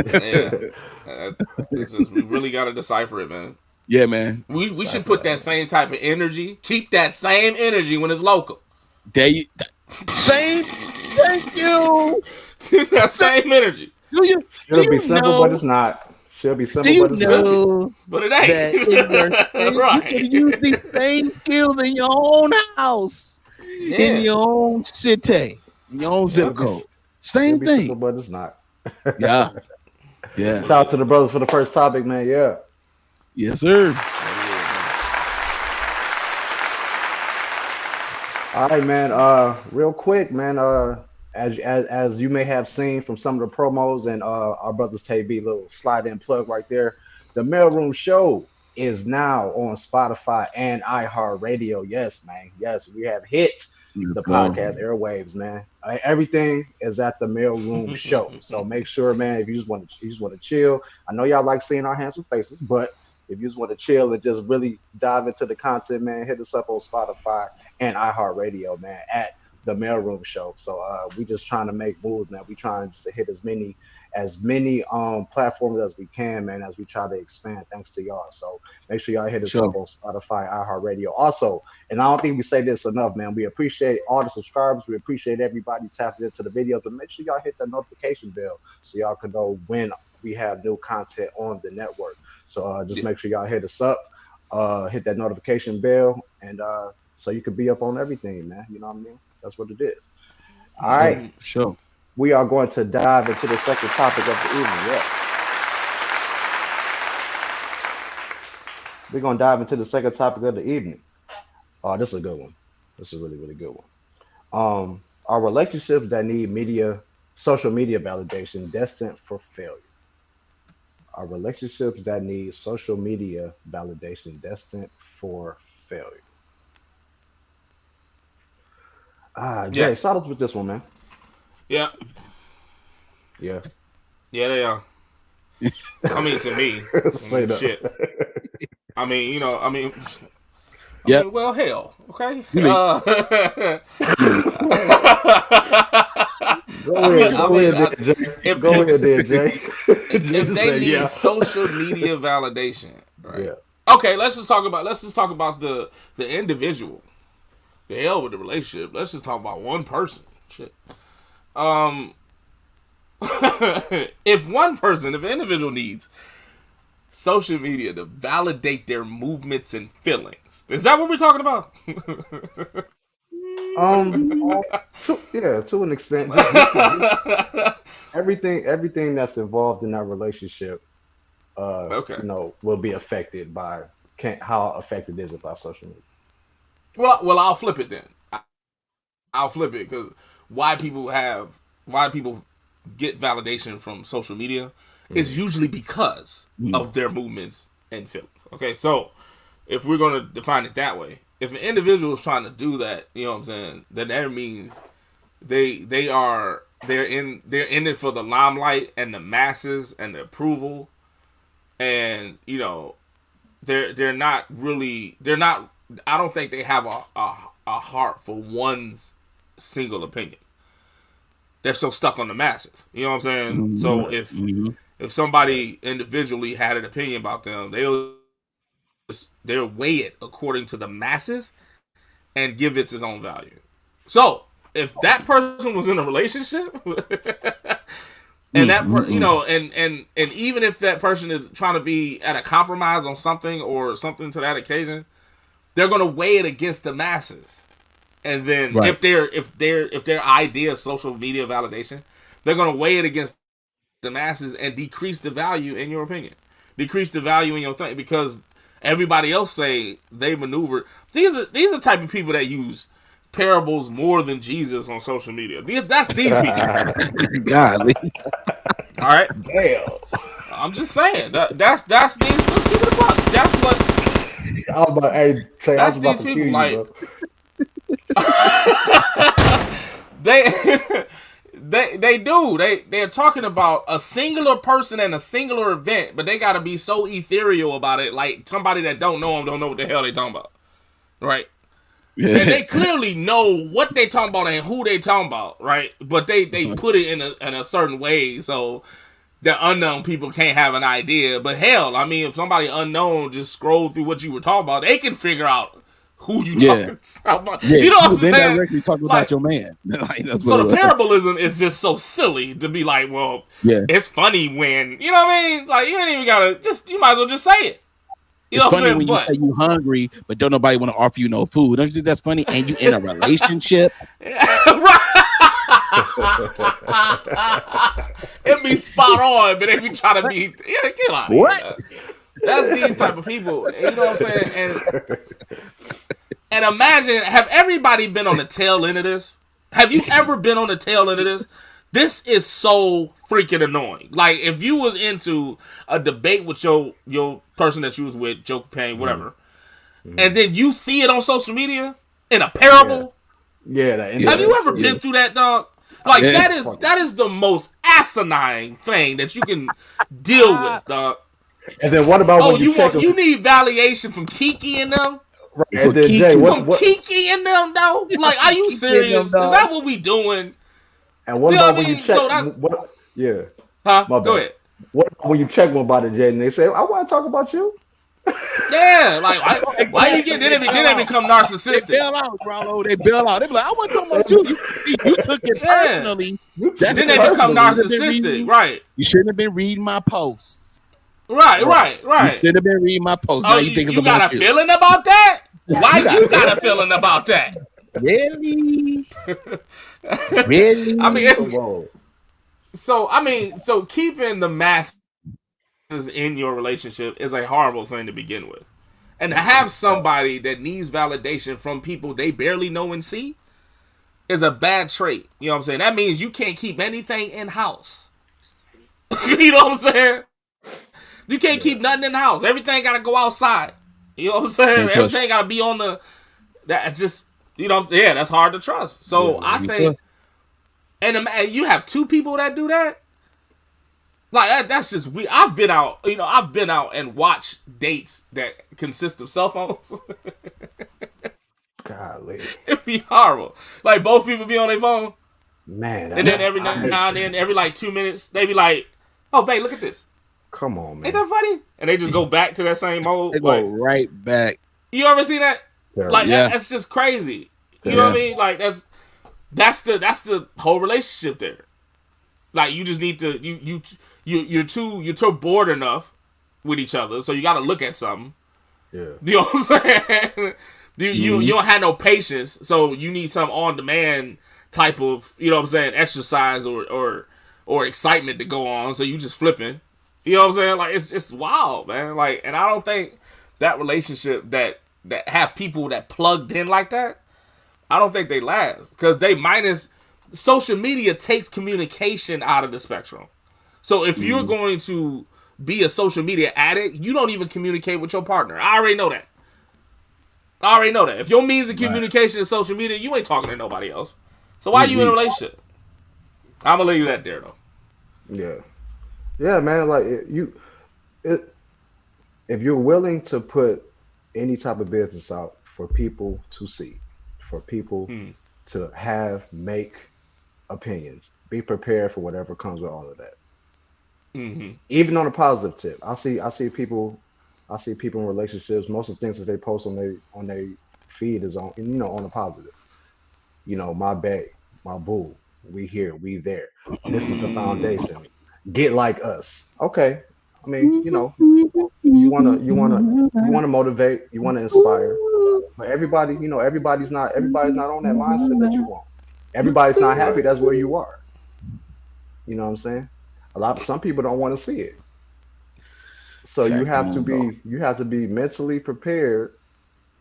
Yeah. We really got to decipher it, man. Yeah, man. We should put that same type of energy. Keep that same energy when it's local. Thank you. That same energy. It'll be simple, but it's not. She'll be simple, but it's not. But it ain't. Right. You can use these same skills in your own house, in your own city, in your own zip code. Same thing. Simple, but it's not. Yeah. Shout out to the brothers for the first topic, man. Yeah. Yes, sir. All right, man. Real quick, man. As you may have seen from some of the promos and our brothers Tay B, little slide in plug right there. The Maleroom Show is now on Spotify and iHeartRadio. Yes, man. Yes, we have hit the podcast airwaves, man. Everything is at the Maleroom Show. So make sure, man, if you just want to chill. I know y'all like seeing our handsome faces, but if you just want to chill and just really dive into the content, man, hit us up on Spotify and iHeartRadio, man, at the Maleroom Show. So we just trying to make moves, man. We trying to hit as many platforms as we can, man, as we try to expand thanks to y'all. So make sure y'all hit us up on Spotify, iHeartRadio. Also, and I don't think we say this enough, man, we appreciate all the subscribers. We appreciate everybody tapping into the videos, but make sure y'all hit that notification bell so y'all can know when we have new content on the network. So just make sure y'all hit us up, hit that notification bell, and so you can be up on everything, man. You know what I mean? That's what it is. All right. Sure. We are going to dive into the second topic of the evening. Yeah. We're going to dive into the second topic of the evening. Oh, this is a good one. This is a really, really good one. Are relationships that need social media validation destined for failure? Are relationships that need social media validation destined for failure? Jay, start us with this one, man. Yeah. Yeah. Yeah, they are. I mean, to me, shit. I mean, yeah. Well, hell, okay. Go ahead, Jay. If they need social media validation, right? Yeah. Okay, let's just talk about the individual. The hell with the relationship. Let's just talk about one person. Shit. If an individual needs social media to validate their movements and feelings, is that what we're talking about? To an extent. Everything that's involved in that relationship, will be affected by how affected is it by social media. Well, I'll flip it then. I'll flip it because why people get validation from social media is usually because of their movements and feelings. Okay, so if we're going to define it that way, if an individual is trying to do that, you know what I'm saying, then that means they're in it for the limelight and the masses and the approval, and they're not. I don't think they have a heart for one's single opinion. They're so stuck on the masses. You know what I'm saying? Mm-hmm. So if somebody individually had an opinion about them, they'll weigh it according to the masses and give it its own value. So if that person was in a relationship, and that and even if that person is trying to be at a compromise on something or something to that occasion, they're gonna weigh it against the masses. And then if their idea of social media validation, they're gonna weigh it against the masses and decrease the value in your opinion, decrease the value in your thing, because everybody else say they maneuver. These are the type of people that use parables more than Jesus on social media. That's these people. Godly. All right. Damn. I'm just saying that's these. Let's keep it a buck. That's what. I was about to kill you, like. Bro. They're talking about a singular person and a singular event, but they gotta be so ethereal about it, like somebody that don't know them don't know what the hell they talking about, right? Yeah. And they clearly know what they talking about and who they talking about, right? But they put it in a certain way so the unknown people can't have an idea. But hell, I mean, if somebody unknown just scroll through what you were talking about, they can figure out who you talking about. Yeah. You know what I'm saying? They directly talking about your man. So the parabolism is just so silly to be like, well, it's funny when, you know what I mean? Like, you ain't even gotta, you might as well just say it. You it's know funny when you say you hungry, but don't nobody want to offer you no food. Don't you think that's funny? And you in a relationship? It be spot on, but they be trying to be, get out of here. That's these type of people. You know what I'm saying? And imagine, have everybody been on the tail end of this? Have you ever been on the tail end of this? This is so freaking annoying. Like, if you was into a debate with your person that you was with, your companion, whatever, and then you see it on social media in a parable. Have you ever been through that, dog? Like, that is the most asinine thing that you can deal with, dog. And then what about when you need validation from Kiki and them? Right. And then Jay, Kiki and them, though? Like, are you serious? Is that what we doing? And what about when you check? Huh? Go ahead. What about when you check one about it, Jay, and they say, "I want to talk about you"? Yeah, like why you get? Then they become narcissistic. They bail out, Rollo. They bail out. They be like, "I want to talk about you." You took it personally. Then they become narcissistic, right? You shouldn't have been reading my posts. Right. You should have been reading my posts. Oh, you got a feeling about that? Why you got a feeling about that? Really? Really? I mean, so keeping the masses in your relationship is a horrible thing to begin with. And to have somebody that needs validation from people they barely know and see is a bad trait. You know what I'm saying? That means you can't keep anything in-house. You know what I'm saying? You can't keep nothing in-house. Everything got to go outside. You know what I'm saying? Everything got to be on the... That just... You know, that's hard to trust. So I think... And you have two people that do that? Like, that's just weird. I've been out and watched dates that consist of cell phones. Golly. It'd be horrible. Like, both people be on their phone. Man. And then every now and then, every like 2 minutes, they be like, "Oh, babe, look at this." Come on, man. Ain't that funny? And they just go back to that same mode. They go right back. You ever see that? Like, that's just crazy. You know what I mean? Like, that's the whole relationship there. Like, you just need to you're too bored enough with each other, so you got to look at something. Yeah. You know what I'm saying? You don't have no patience, so you need some on demand type of, you know what I'm saying, exercise or excitement to go on. So you just flipping. You know what I'm saying? Like, it's wild, man. Like, and I don't think that relationship that have people that plugged in like that, I don't think they last, because social media takes communication out of the spectrum. So if you're going to be a social media addict, you don't even communicate with your partner. I already know that. If your means of communication is social media, you ain't talking to nobody else. So why are you in a relationship? I'm gonna leave that there, though. Yeah, man. Like, if you're willing to put any type of business out for people to see, for people to make opinions. Be prepared for whatever comes with all of that. Mm-hmm. Even on a positive tip, I see people in relationships. Most of the things that they post on their feed is on on a positive. My babe, my boo, we here, we there. This is the foundation. Get like us. Okay. I mean, you wanna motivate, you wanna inspire, but everybody's not on that mindset that you want. Everybody's not happy. That's where you are. You know what I'm saying? Some people don't want to see it. So you have to be mentally prepared,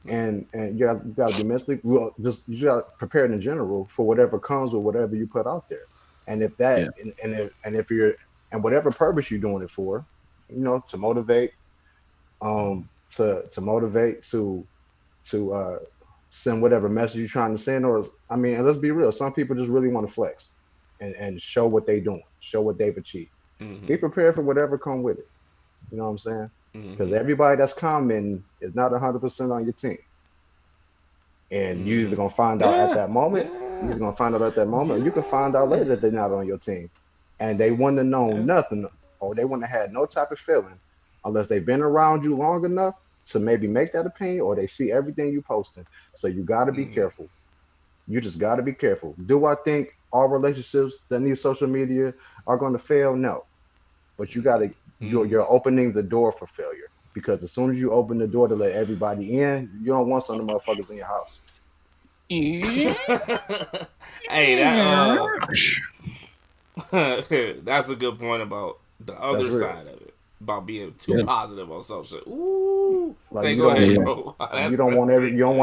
and you got to be mentally you got to prepare in general for whatever comes or whatever you put out there. And if that if you're and whatever purpose you're doing it for, to motivate, to motivate to send whatever message you're trying to send, or and let's be real, some people just really want to flex and show what they're doing, show what they've achieved. Mm-hmm. Be prepared for whatever come with it. You know what I'm saying? Because everybody that's commenting is not 100% on your team, and you're either gonna find out at that moment. You're gonna find out at that moment, or you can find out later that they're not on your team, and they wouldn't have known nothing, or they wouldn't have had no type of feeling unless they've been around you long enough to maybe make that opinion, or they see everything you posting. So you got to be careful. You just got to be careful. Do I think all relationships that need social media are going to fail? No, but you got to. You're opening the door for failure, because as soon as you open the door to let everybody in, you don't want some of the motherfuckers in your house. Hey, that's a good point about the other side of it, about being too positive on social. Ooh, like go ahead, bro. You don't want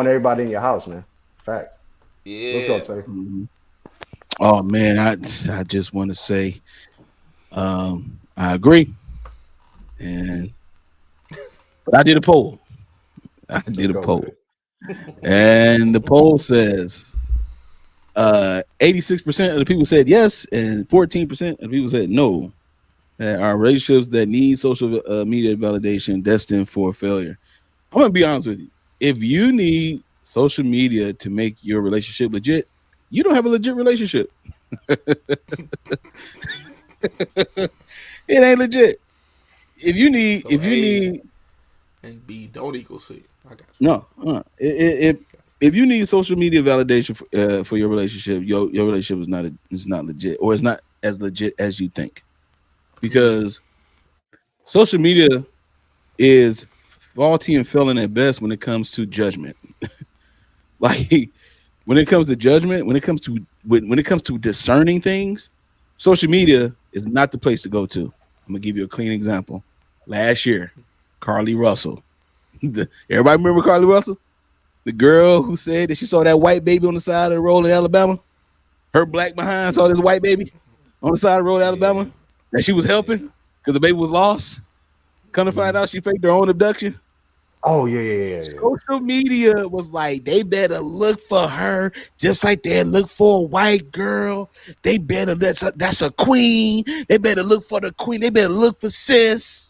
everybody in your house, man. Fact. Yeah. Let's go, Tay. Oh man, I just want to say, I agree. But I did a poll. And the poll says 86% of the people said yes, and 14% of the people said no. That are relationships that need social media validation destined for failure. I'm gonna be honest with you. If you need social media to make your relationship legit, you don't have a legit relationship. It ain't legit. If you need and B don't equal C. I got you. No. If you need social media validation for your relationship, your relationship is not legit, or it's not as legit as you think, because social media is faulty and failing at best when it comes to judgment. Like when it comes to judgment, when it comes to discerning things, social media is not the place to go to. I'm gonna give you a clean example. Last year, Carly Russell. Everybody remember Carly Russell? The girl who said that she saw that white baby on the side of the road in Alabama. Her black behind saw this white baby on the side of the road in Alabama that she was helping because the baby was lost. Come to find out, she faked her own abduction. Oh yeah. Social media was like, they better look for her just like they look for a white girl. They better, that's a queen. They better look for the queen. They better look for sis.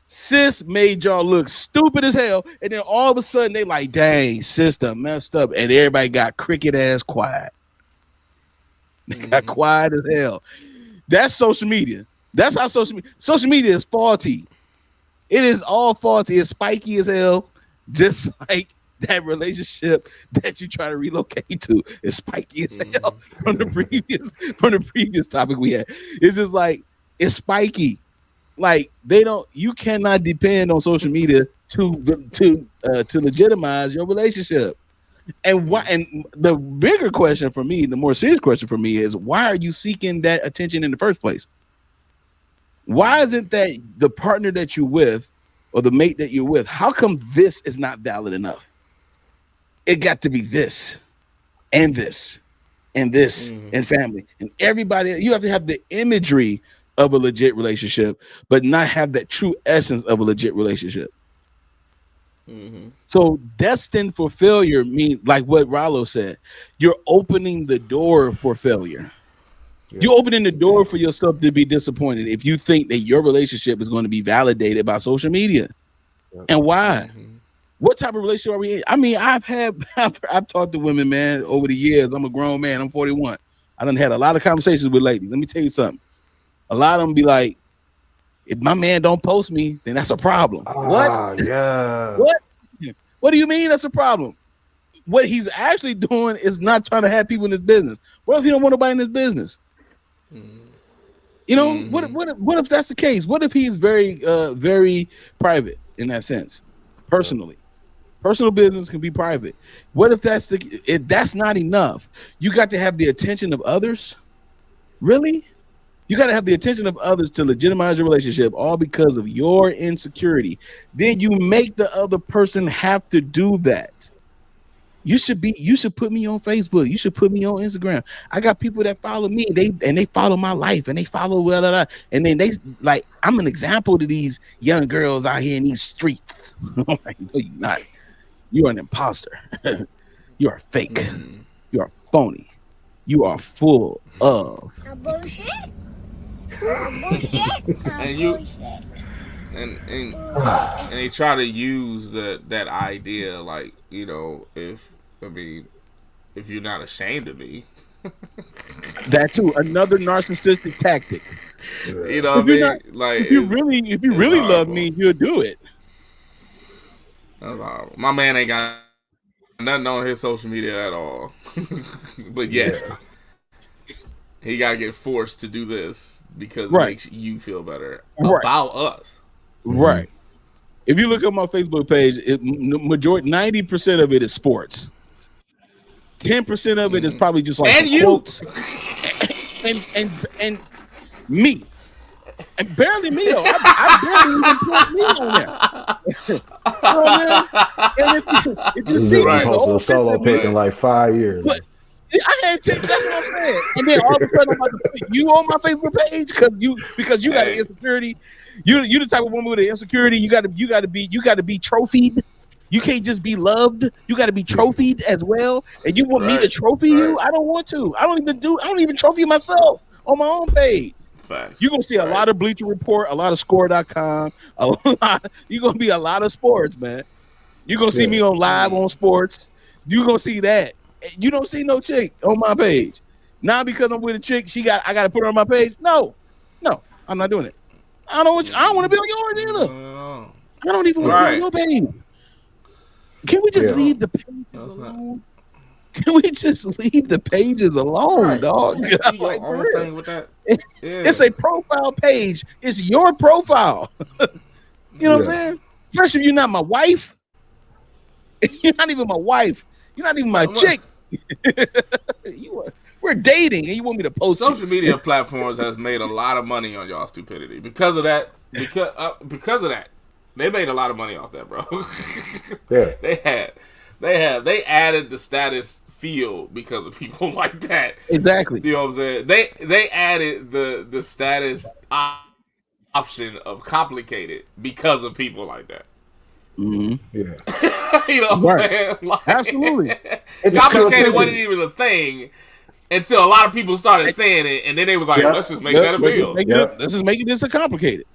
Sis made y'all look stupid as hell, and then all of a sudden they like, dang, sis done messed up, and everybody got cricket ass quiet. They got quiet as hell. That's social media. That's how social media is faulty. It is all faulty. It's spiky as hell, just like that relationship that you try to relocate to is spiky as hell from the previous topic we had. It's just like, it's spiky. Like you cannot depend on social media to legitimize your relationship. And why? And the bigger question for me, the more serious question for me is, why are you seeking that attention in the first place? Why isn't that the partner that you're with or the mate that you're with? How come this is not valid enough? It got to be this and this and this and family and everybody. You have to have the imagery of a legit relationship, but not have that true essence of a legit relationship. So destined for failure means, like what Rollo said, you're opening the door for failure. You're opening the door for yourself to be disappointed if you think that your relationship is going to be validated by social media. And why? What type of relationship are we in? I mean, I've talked to women, man, over the years. I'm a grown man. I'm 41. I done had a lot of conversations with ladies. Let me tell you something. A lot of them be like, if my man don't post me, then that's a problem. What? Yeah. What do you mean that's a problem? What he's actually doing is not trying to have people in his business. What if he don't want nobody in his business? You know, what if that's the case? What if he's very private in that sense? Personally. Personal business can be private. What if that's not enough? You got to have the attention of others? Really? You got to have the attention of others to legitimize your relationship, all because of your insecurity. Then you make the other person have to do that. You should put me on Facebook. You should put me on Instagram. I got people that follow me. They follow my life and they follow blah, blah, blah. And then they like, I'm an example to these young girls out here in these streets. Like, no, you're not. You are an imposter. You are fake. You are phony. You are full of bullshit. And they try to use that idea, like, you know, if you're not ashamed of me. That too, another narcissistic tactic. You know what I mean? Like, if you really love me, you'll do it. That's horrible. My man ain't got nothing on his social media at all. But yet, he gotta get forced to do this because it makes you feel better about us. Right. If you look at my Facebook page, majority 90% of it is sports. 10% of it is probably just like quotes. and me. And barely me though. I barely even put me on there. You know what I mean? And if you see posted a solo pic in like 5 years. But I had to, that's what I'm saying. And then all of a sudden I'm about to put you on my Facebook page because you got an insecurity. You the type of woman with an insecurity. You gotta be trophied. You can't just be loved. You got to be trophied as well. And you want me to trophy you? I don't want to. I don't even trophy myself on my own page. You're going to see a lot of Bleacher Report, a lot of Score.com, you're going to be a lot of sports, man. You're going to see me on live on sports. You're going to see that. You don't see no chick on my page. Now because I'm with a chick, I got to put her on my page? No, I'm not doing it. I don't want to be on yours either. I don't even want to be on your page. Can we just leave the pages alone? Can we just leave the pages alone, dog? Like, thing with that. It's a profile page. It's your profile. You know what I'm saying? Especially if you're not my wife. You're not even my wife. You're not even my chick. We're dating, and you want me to post. Social media platforms has made a lot of money on y'all stupidity because of that. Because of that, they made a lot of money off that, bro. They added the status field because of people like that. Exactly. You know what I'm saying? They added the status option of complicated because of people like that. Mm-hmm. Yeah. You know what I'm saying? Like, absolutely. Complicated wasn't even a thing until a lot of people started saying it, and then they was like, let's just make that a field. Let's just make it this complicated.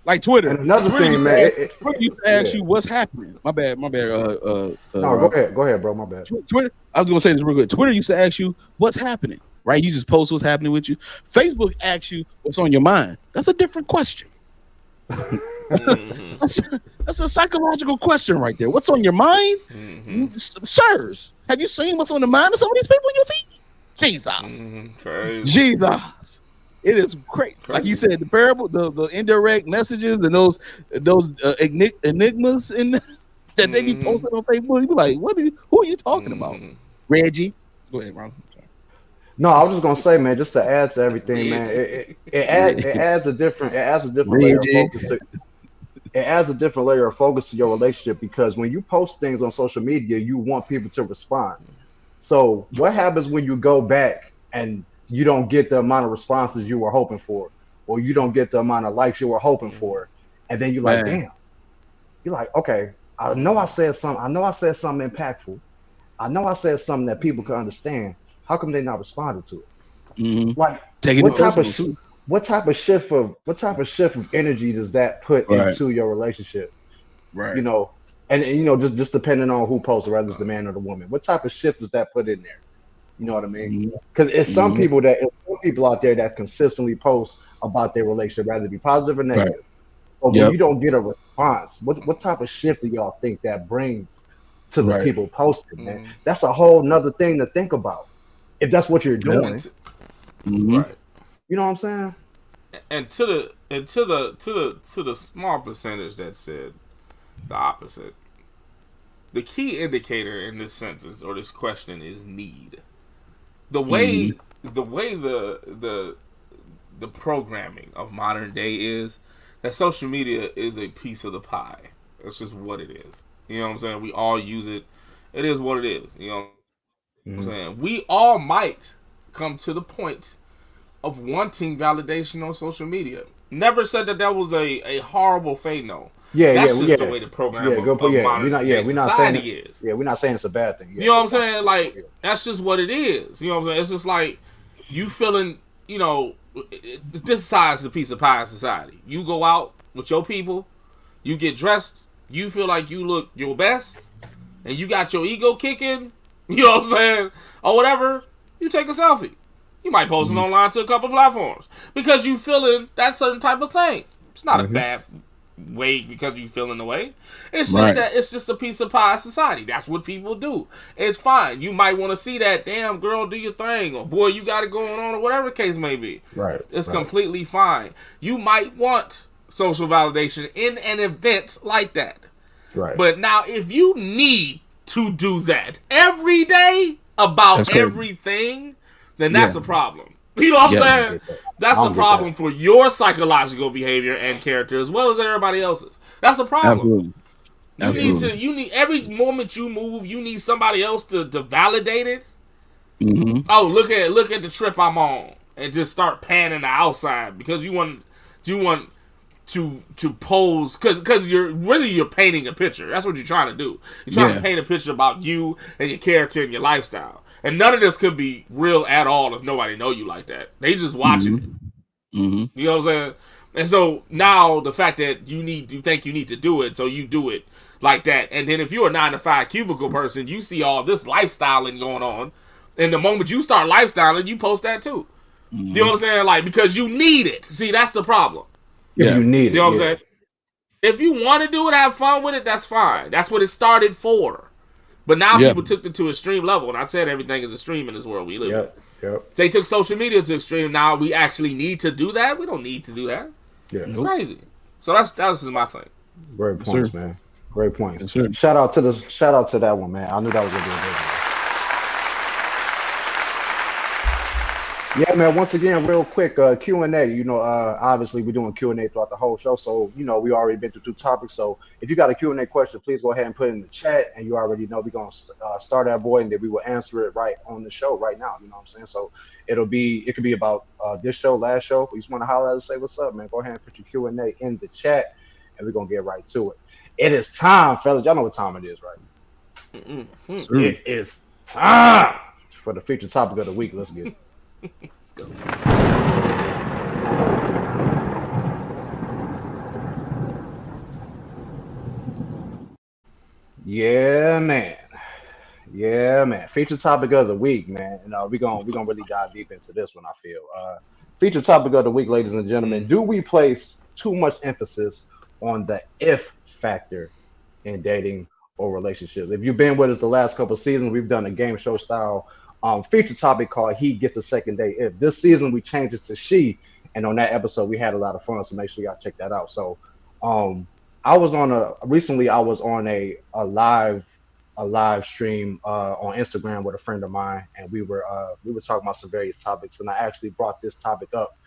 Like Twitter. And another thing, man. Twitter used to ask you what's happening. My bad. No, go ahead, bro. My bad. Twitter. I was gonna say this real quick. Twitter used to ask you what's happening, right? You just post what's happening with you. Facebook asks you what's on your mind. That's a different question. That's a psychological question right there. What's on your mind, sirs? Have you seen what's on the mind of some of these people in your feed? Jesus, Jesus. It is great. Like you said, the parable, the indirect messages, and those enigmas that they be posting on Facebook. You be like, who are you talking about? Reggie. Go ahead, Ron. No, I was just gonna say, man, just to add to everything, man. It adds a different layer of focus. It adds a different layer of focus to your relationship because when you post things on social media, you want people to respond. So what happens when you go back and you don't get the amount of responses you were hoping for, or you don't get the amount of likes you were hoping for, and then you're like, damn. You're like, okay, I know I said something impactful. I know I said something that people can understand. How come they not responding to it? Like, what type of shift of energy does that put into your relationship? Right. You know, And just depending on who posts, whether it's the man or the woman, what type of shift does that put in there? You know what I mean? Because it's some people out there that consistently post about their relationship, whether it be positive or negative. Right. But when you don't get a response, what type of shift do y'all think that brings to the people posting, man? That's a whole nother thing to think about. If that's what you're doing, right? You know what I'm saying? And to the small percentage that said the opposite, the key indicator in this sentence or this question is need. The way the programming of modern day is that social media is a piece of the pie. That's just what it is. You know what I'm saying? We all use it. It is what it is. You know what I'm saying? We all might come to the point of wanting validation on social media. Never said that was a horrible fate, no. That's just the way the program of modern day society is. Yeah, we're not saying it's a bad thing. You know what I'm saying? Like, that's just what it is. You know what I'm saying? It's just like you feeling, this size is a piece of pie in society. You go out with your people, you get dressed, you feel like you look your best, and you got your ego kicking, you know what I'm saying? Or whatever, you take a selfie. You might post it online to a couple platforms because you feeling that certain type of thing. It's not a bad way because you feeling the way. It's just that it's just a piece of pie society. That's what people do. It's fine. You might want to see that, damn girl, do your thing, or boy, you got it going on, or whatever the case may be. Right. It's completely fine. You might want social validation in an event like that. Right. But now, if you need to do that every day about everything, then that's a problem. You know what I'm saying? That's a problem for your psychological behavior and character as well as everybody else's. That's a problem. Absolutely. You need every moment you move, you need somebody else to validate it. Oh, look at the trip I'm on, and just start panning the outside because you want to pose because you're painting a picture. That's what you're trying to do. You're trying to paint a picture about you and your character and your lifestyle. And none of this could be real at all if nobody know you like that. They just watching it. You know what I'm saying? And so now the fact that you think you need to do it, so you do it like that. And then if you're a 9-to-5 cubicle person, you see all this lifestyling going on. And the moment you start lifestyling, you post that too. You know what I'm saying? Like, because you need it. See, that's the problem. If you need it. You know what I'm saying? If you want to do it, have fun with it, that's fine. That's what it started for. But now people took it to a extreme level, and I said everything is extreme in this world we live in. They took social media to extreme. Now we actually need to do that. We don't need to do that. It's crazy. So that's just my thing. Great points, man. Great points. Shout out to that one, man. I knew that was gonna be a good one. Yeah, man. Once again, real quick, Q&A. Obviously we're doing Q&A throughout the whole show, so we already been through 2 topics. So if you got a Q&A question, please go ahead and put it in the chat. And you already know we're gonna start that boy, and then we will answer it right on the show right now. You know what I'm saying? So it could be about this show, last show. If you just want to holler at us, say what's up, man. Go ahead and put your Q&A in the chat, and we're gonna get right to it. It is time, fellas. Y'all know what time it is, right? It is time for the featured topic of the week. Let's get it. Let's go. Yeah, man. Featured topic of the week, man. And we're gonna really dive deep into this one, I feel. Featured topic of the week, ladies and gentlemen. Do we place too much emphasis on the if factor in dating or relationships? If you've been with us the last couple of seasons, we've done a game show style feature topic called He Gets a Second Date. If this season we changed it to She, and on that episode we had a lot of fun, so make sure y'all check that out. So I was on a live stream on Instagram with a friend of mine, and we were talking about some various topics, and I actually brought this topic up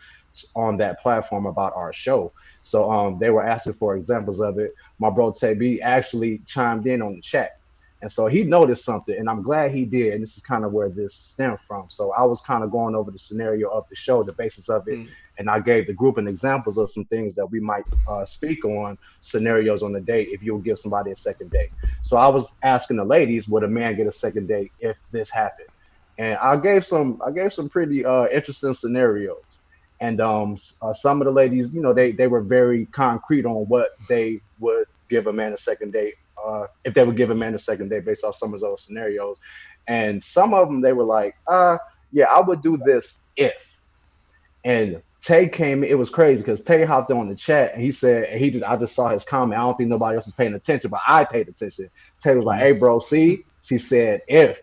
on that platform about our show. So they were asking for examples of it. My bro Tabby actually chimed in on the chat. And so he noticed something, and I'm glad he did. And this is kind of where this stemmed from. So I was kind of going over the scenario of the show, the basis of it, and I gave the group an examples of some things that we might speak on, scenarios on the date if you would give somebody a second date. So I was asking the ladies, would a man get a second date if this happened? And I gave some pretty interesting scenarios. And some of the ladies, they were very concrete on what they would give a man a second date if they would give a man a second date based off some of those scenarios. And some of them they were like, yeah, I would do this if. And Tay came. It was crazy because Tay hopped on the chat and he said, and I just saw his comment. I don't think nobody else was paying attention, but I paid attention. Tay was like, "Hey, bro, see?" She said, "If."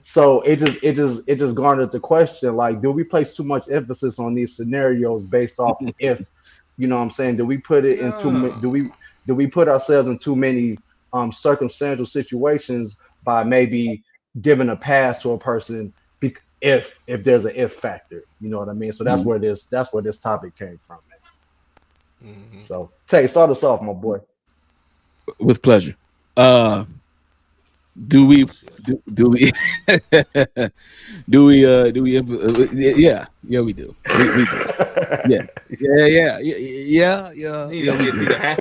So it just garnered the question, like, do we place too much emphasis on these scenarios based off of if? You know what I'm saying? Do we put it in do we put ourselves in too many circumstantial situations by maybe giving a pass to a person if there's an if factor? You know what I mean? So that's where this topic came from, man. Mm-hmm. So Tay, start us off, my boy. With pleasure. Do we yeah, we do. We do. Yeah. He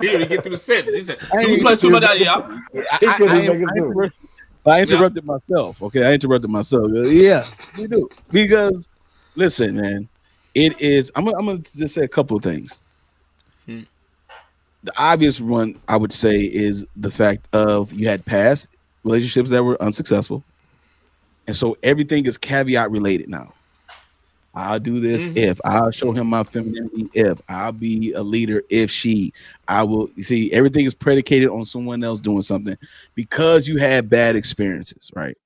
didn't get through the sentence. He said, "Do we play too much?" I interrupted myself. Okay, I interrupted myself. Yeah, we do. Because listen, man, it is. I'm gonna just say a couple of things. The obvious one I would say is the fact of you had past relationships that were unsuccessful, and so everything is caveat related now. I'll do this if I'll show him my femininity, if I'll be a leader, if I will. You see, everything is predicated on someone else doing something because you had bad experiences, right?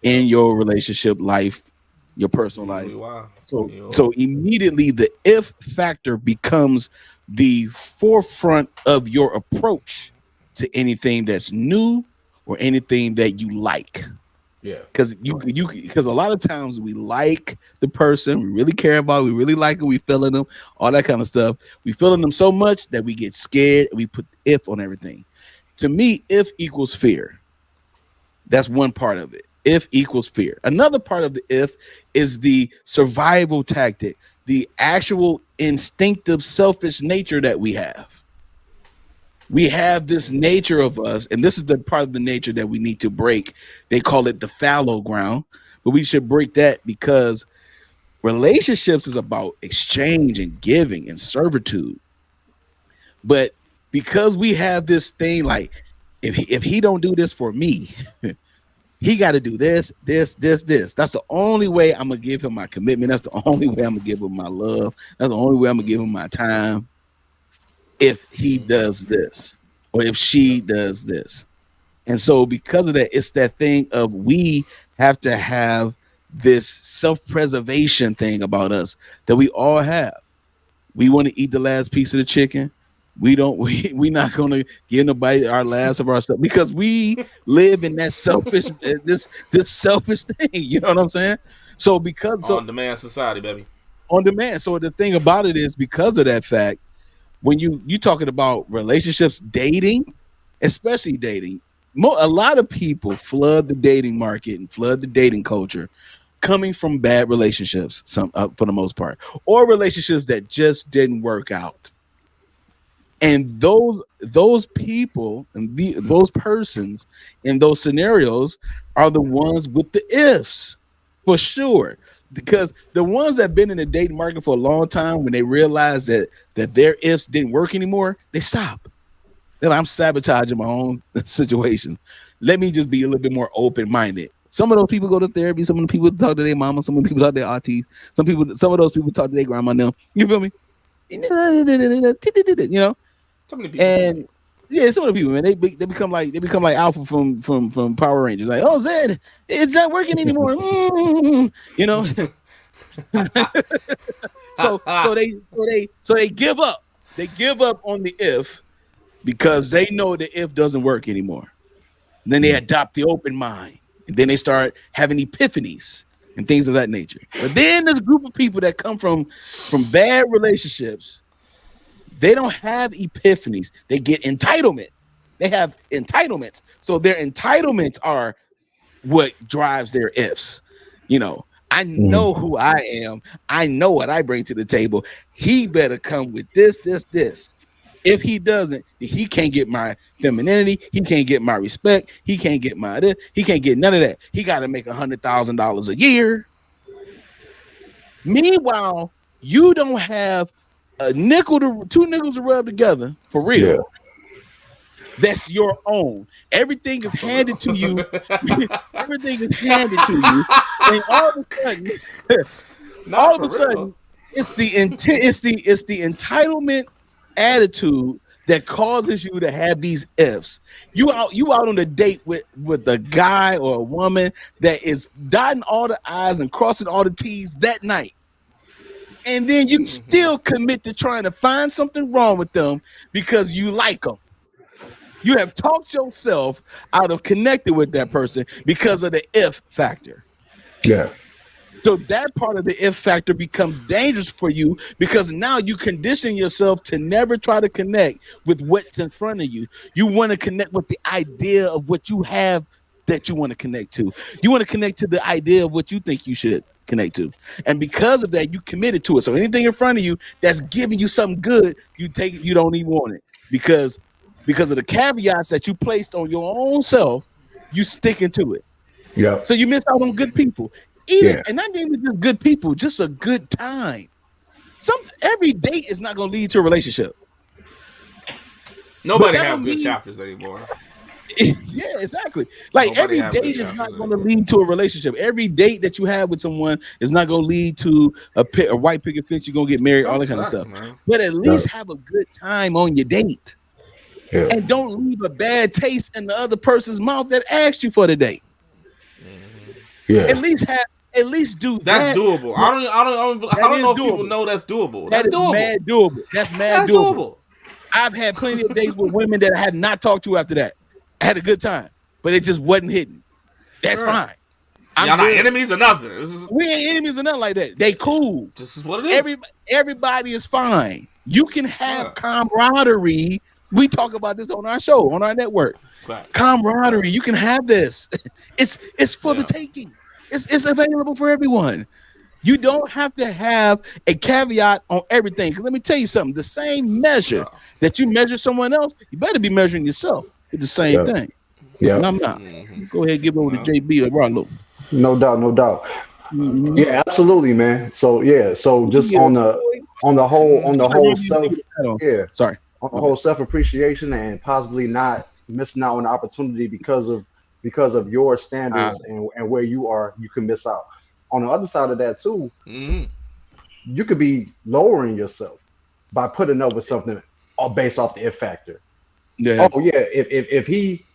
In your relationship life, your personal life. Wow. So immediately the if factor becomes the forefront of your approach to anything that's new or anything that you like. Yeah, because because a lot of times we like the person, we really care about, we really like them, we feeling them, all that kind of stuff. We feeling them so much that we get scared and we put if on everything. To me, if equals fear. That's one part of it. If equals fear. Another part of the if is the survival tactic, the actual instinctive, selfish nature that we have. We have this nature of us, and this is the part of the nature that we need to break. They call it the fallow ground, but we should break that because relationships is about exchange and giving and servitude. But because we have this thing like, if he don't do this for me, he got to do this. That's the only way I'm going to give him my commitment. That's the only way I'm going to give him my love. That's the only way I'm going to give him my time. If he does this or if she does this. And so because of that, it's that thing of we have to have this self-preservation thing about us that we all have. We want to eat the last piece of the chicken. We not going to give nobody our last of our stuff because we live in that selfish, this selfish thing. You know what I'm saying? So because on demand society, baby. On demand. So the thing about it is because of that fact, when you talking about relationships, dating, especially dating, a lot of people flood the dating market and flood the dating culture coming from bad relationships, for the most part, or relationships that just didn't work out. And those people and those persons in those scenarios are the ones with the ifs, for sure. Because the ones that have been in the dating market for a long time, when they realize that their ifs didn't work anymore, they stop. They're like, I'm sabotaging my own situation. Let me just be a little bit more open-minded. Some of those people go to therapy. Some of the people talk to their mama. Some of the people talk to their aunties. Some of those people talk to their grandma now. You feel me? You know? And yeah, some of the people, man, they become like Alpha from Power Rangers. Like, oh, Zed, it's not working anymore. You know. so they give up. They give up on the if because they know the if doesn't work anymore. And then they adopt the open mind, and then they start having epiphanies and things of that nature. But then there's a group of people that come from bad relationships. They don't have epiphanies. They get entitlement. They have entitlements. So their entitlements are what drives their ifs. You know, I know who I am. I know what I bring to the table. He better come with this. If he doesn't, he can't get my femininity. He can't get my respect. He can't get my this. He can't get none of that. He got to make $100,000 a year. Meanwhile, you don't have two nickels to rub together for real. that's your own. Everything is handed to you. Everything is handed to you, and all of a sudden, it's the entitlement attitude that causes you to have these ifs. You out on a date with a guy or a woman that is dotting all the I's and crossing all the T's that night. And then you still commit to trying to find something wrong with them because you like them. You have talked yourself out of connecting with that person because of the if factor. Yeah. So that part of the if factor becomes dangerous for you because now you condition yourself to never try to connect with what's in front of you. You want to connect with the idea of what you have that you want to connect to. You want to connect to the idea of what you think you should connect to. And because of that, you committed to it. So anything in front of you that's giving you something good, you take it, you don't even want it. Because of the caveats that you placed on your own self, you sticking to it. Yeah. So you miss out on good people. And not even just good people, just a good time. Every date is not going to lead to a relationship. Nobody have good chapters anymore. Yeah, exactly. Like every date is not going to lead to a relationship. Every date that you have with someone is not going to lead to a white picket fence. You're going to get married, all that kind of stuff. Man. But at least have a good time on your date. Yeah. And don't leave a bad taste in the other person's mouth that asked you for the date. Yeah. At least do that's that. Doable. I don't know if people know that's doable. That's doable. Mad doable. That's mad doable. I've had plenty of dates with women that I had not talked to after that. I had a good time, but it just wasn't hitting. That's fine. Y'all not enemies or nothing. We ain't enemies or nothing like that. They cool. This is what it is. Everybody is fine. You can have camaraderie. We talk about this on our show, on our network. Right. Camaraderie. You can have this. It's for the taking. It's available for everyone. You don't have to have a caveat on everything. Because let me tell you something. The same measure that you measure someone else, you better be measuring yourself. It's the same thing. Yeah. And I'm not. Go ahead and give over to JB or Rollo. No doubt. Mm-hmm. Yeah, absolutely, man. So just on the whole self-appreciation and possibly not missing out on the opportunity because of your standards and where you are, you can miss out. On the other side of that too, you could be lowering yourself by putting up with something all based off the if factor. Yeah. Oh yeah, if he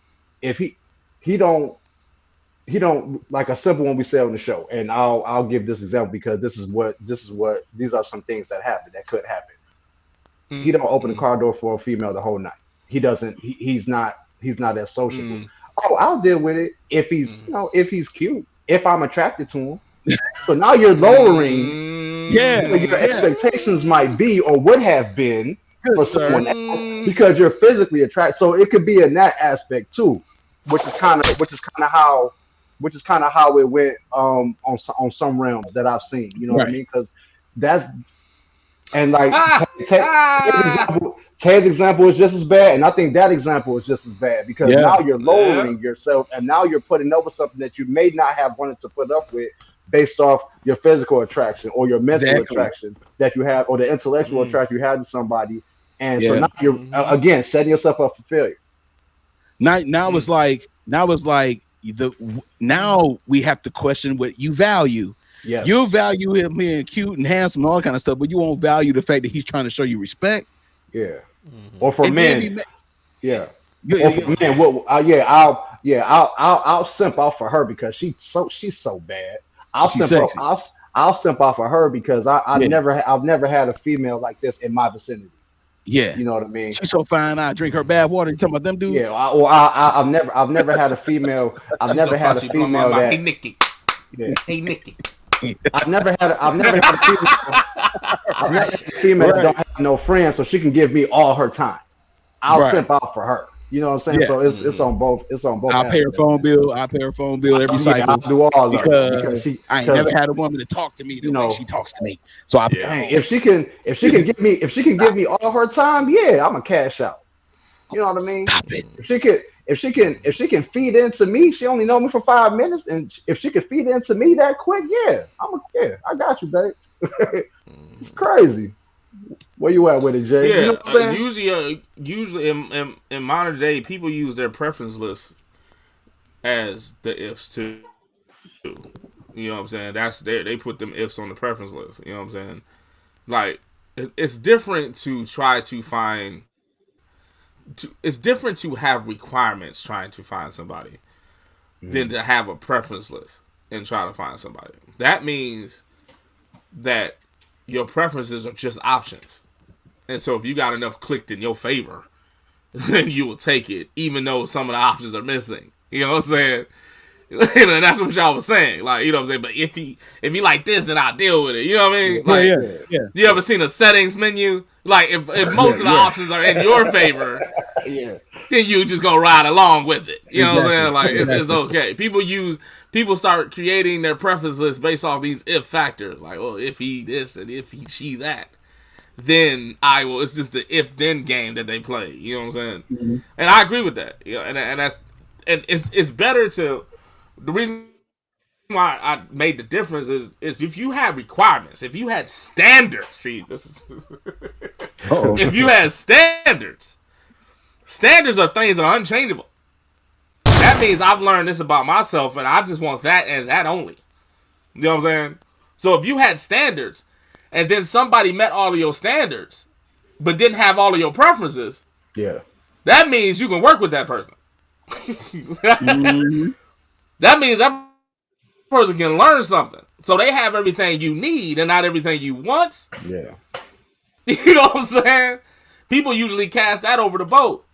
don't like a simple one we say on the show, and I'll give this example because this is what these are some things that happen that could happen. He don't open the car door for a female the whole night. He doesn't. He's not that sociable. Oh, I'll deal with it if he's cute, if I'm attracted to him. So now you're lowering your expectations might be or would have been for someone else because you're physically attracted. So it could be in that aspect too, which is kind of how it went on some realms that I've seen. You know what I mean? Because that's and like Ted's example is just as bad, and I think that example is just as bad because now you're lowering yourself, and now you're putting up with something that you may not have wanted to put up with based off your physical attraction or your mental attraction that you have, or the intellectual attraction you had to somebody, and so now you're again setting yourself up for failure. Now it's like now we have to question what you value. Yes. You'll value him being cute and handsome and all that kind of stuff, but you won't value the fact that he's trying to show you respect. Yeah. Or for men. Or for men, I'll simp off for her because she's so bad. I'll simp off for her because I've never had a female like this in my vicinity. Yeah, you know what I mean. She's so fine. I drink her bath water. You talking about them dudes? Yeah, I've never had a female. I've never had a female that. Hey Nikki. Yeah. Hey Nikki. I've never had a female that don't have no friends, so she can give me all her time. I'll simp out for her. You know what I'm saying? Yeah. So it's on both. I'll pay her phone bill. Every cycle. I'll do all because I ain't never had a woman to talk to me the way she talks to me. So if she can give me all her time, I'm a cash out. You know what I mean? Stop it. If she can feed into me, she only know me for 5 minutes, and if she can feed into me that quick, I got you, babe. It's crazy. Where you at with it, Jay? Yeah, You know what I'm saying? usually in modern day, people use their preference list as the ifs too. You know what I'm saying? That's they put them ifs on the preference list. You know what I'm saying? Like it's different to try to find. It's different to have requirements trying to find somebody than to have a preference list and try to find somebody. That means that your preferences are just options. And so if you got enough clicked in your favor, then you will take it, even though some of the options are missing. You know what I'm saying? And that's what y'all was saying. Like, you know what I'm saying? But if he like this, then I'll deal with it. You know what I mean? Like, you ever seen a settings menu? Like, if most of the options are in your favor, then you just go ride along with it. You know what I'm saying? Like, it's okay. People start creating their preference list based off these if factors. Like, oh, if he this and if she that, then I will. It's just the if then game that they play. You know what I'm saying? Mm-hmm. And I agree with that. You know, and it's better to. The reason why I made the difference is if you had requirements, if you had standards. See, this is if you had standards are things that are unchangeable. That means I've learned this about myself, and I just want that and that only. You know what I'm saying? So if you had standards, and then somebody met all of your standards, but didn't have all of your preferences, that means you can work with that person. Mm-hmm. That means that person can learn something. So they have everything you need and not everything you want. Yeah. You know what I'm saying? People usually cast that over the boat.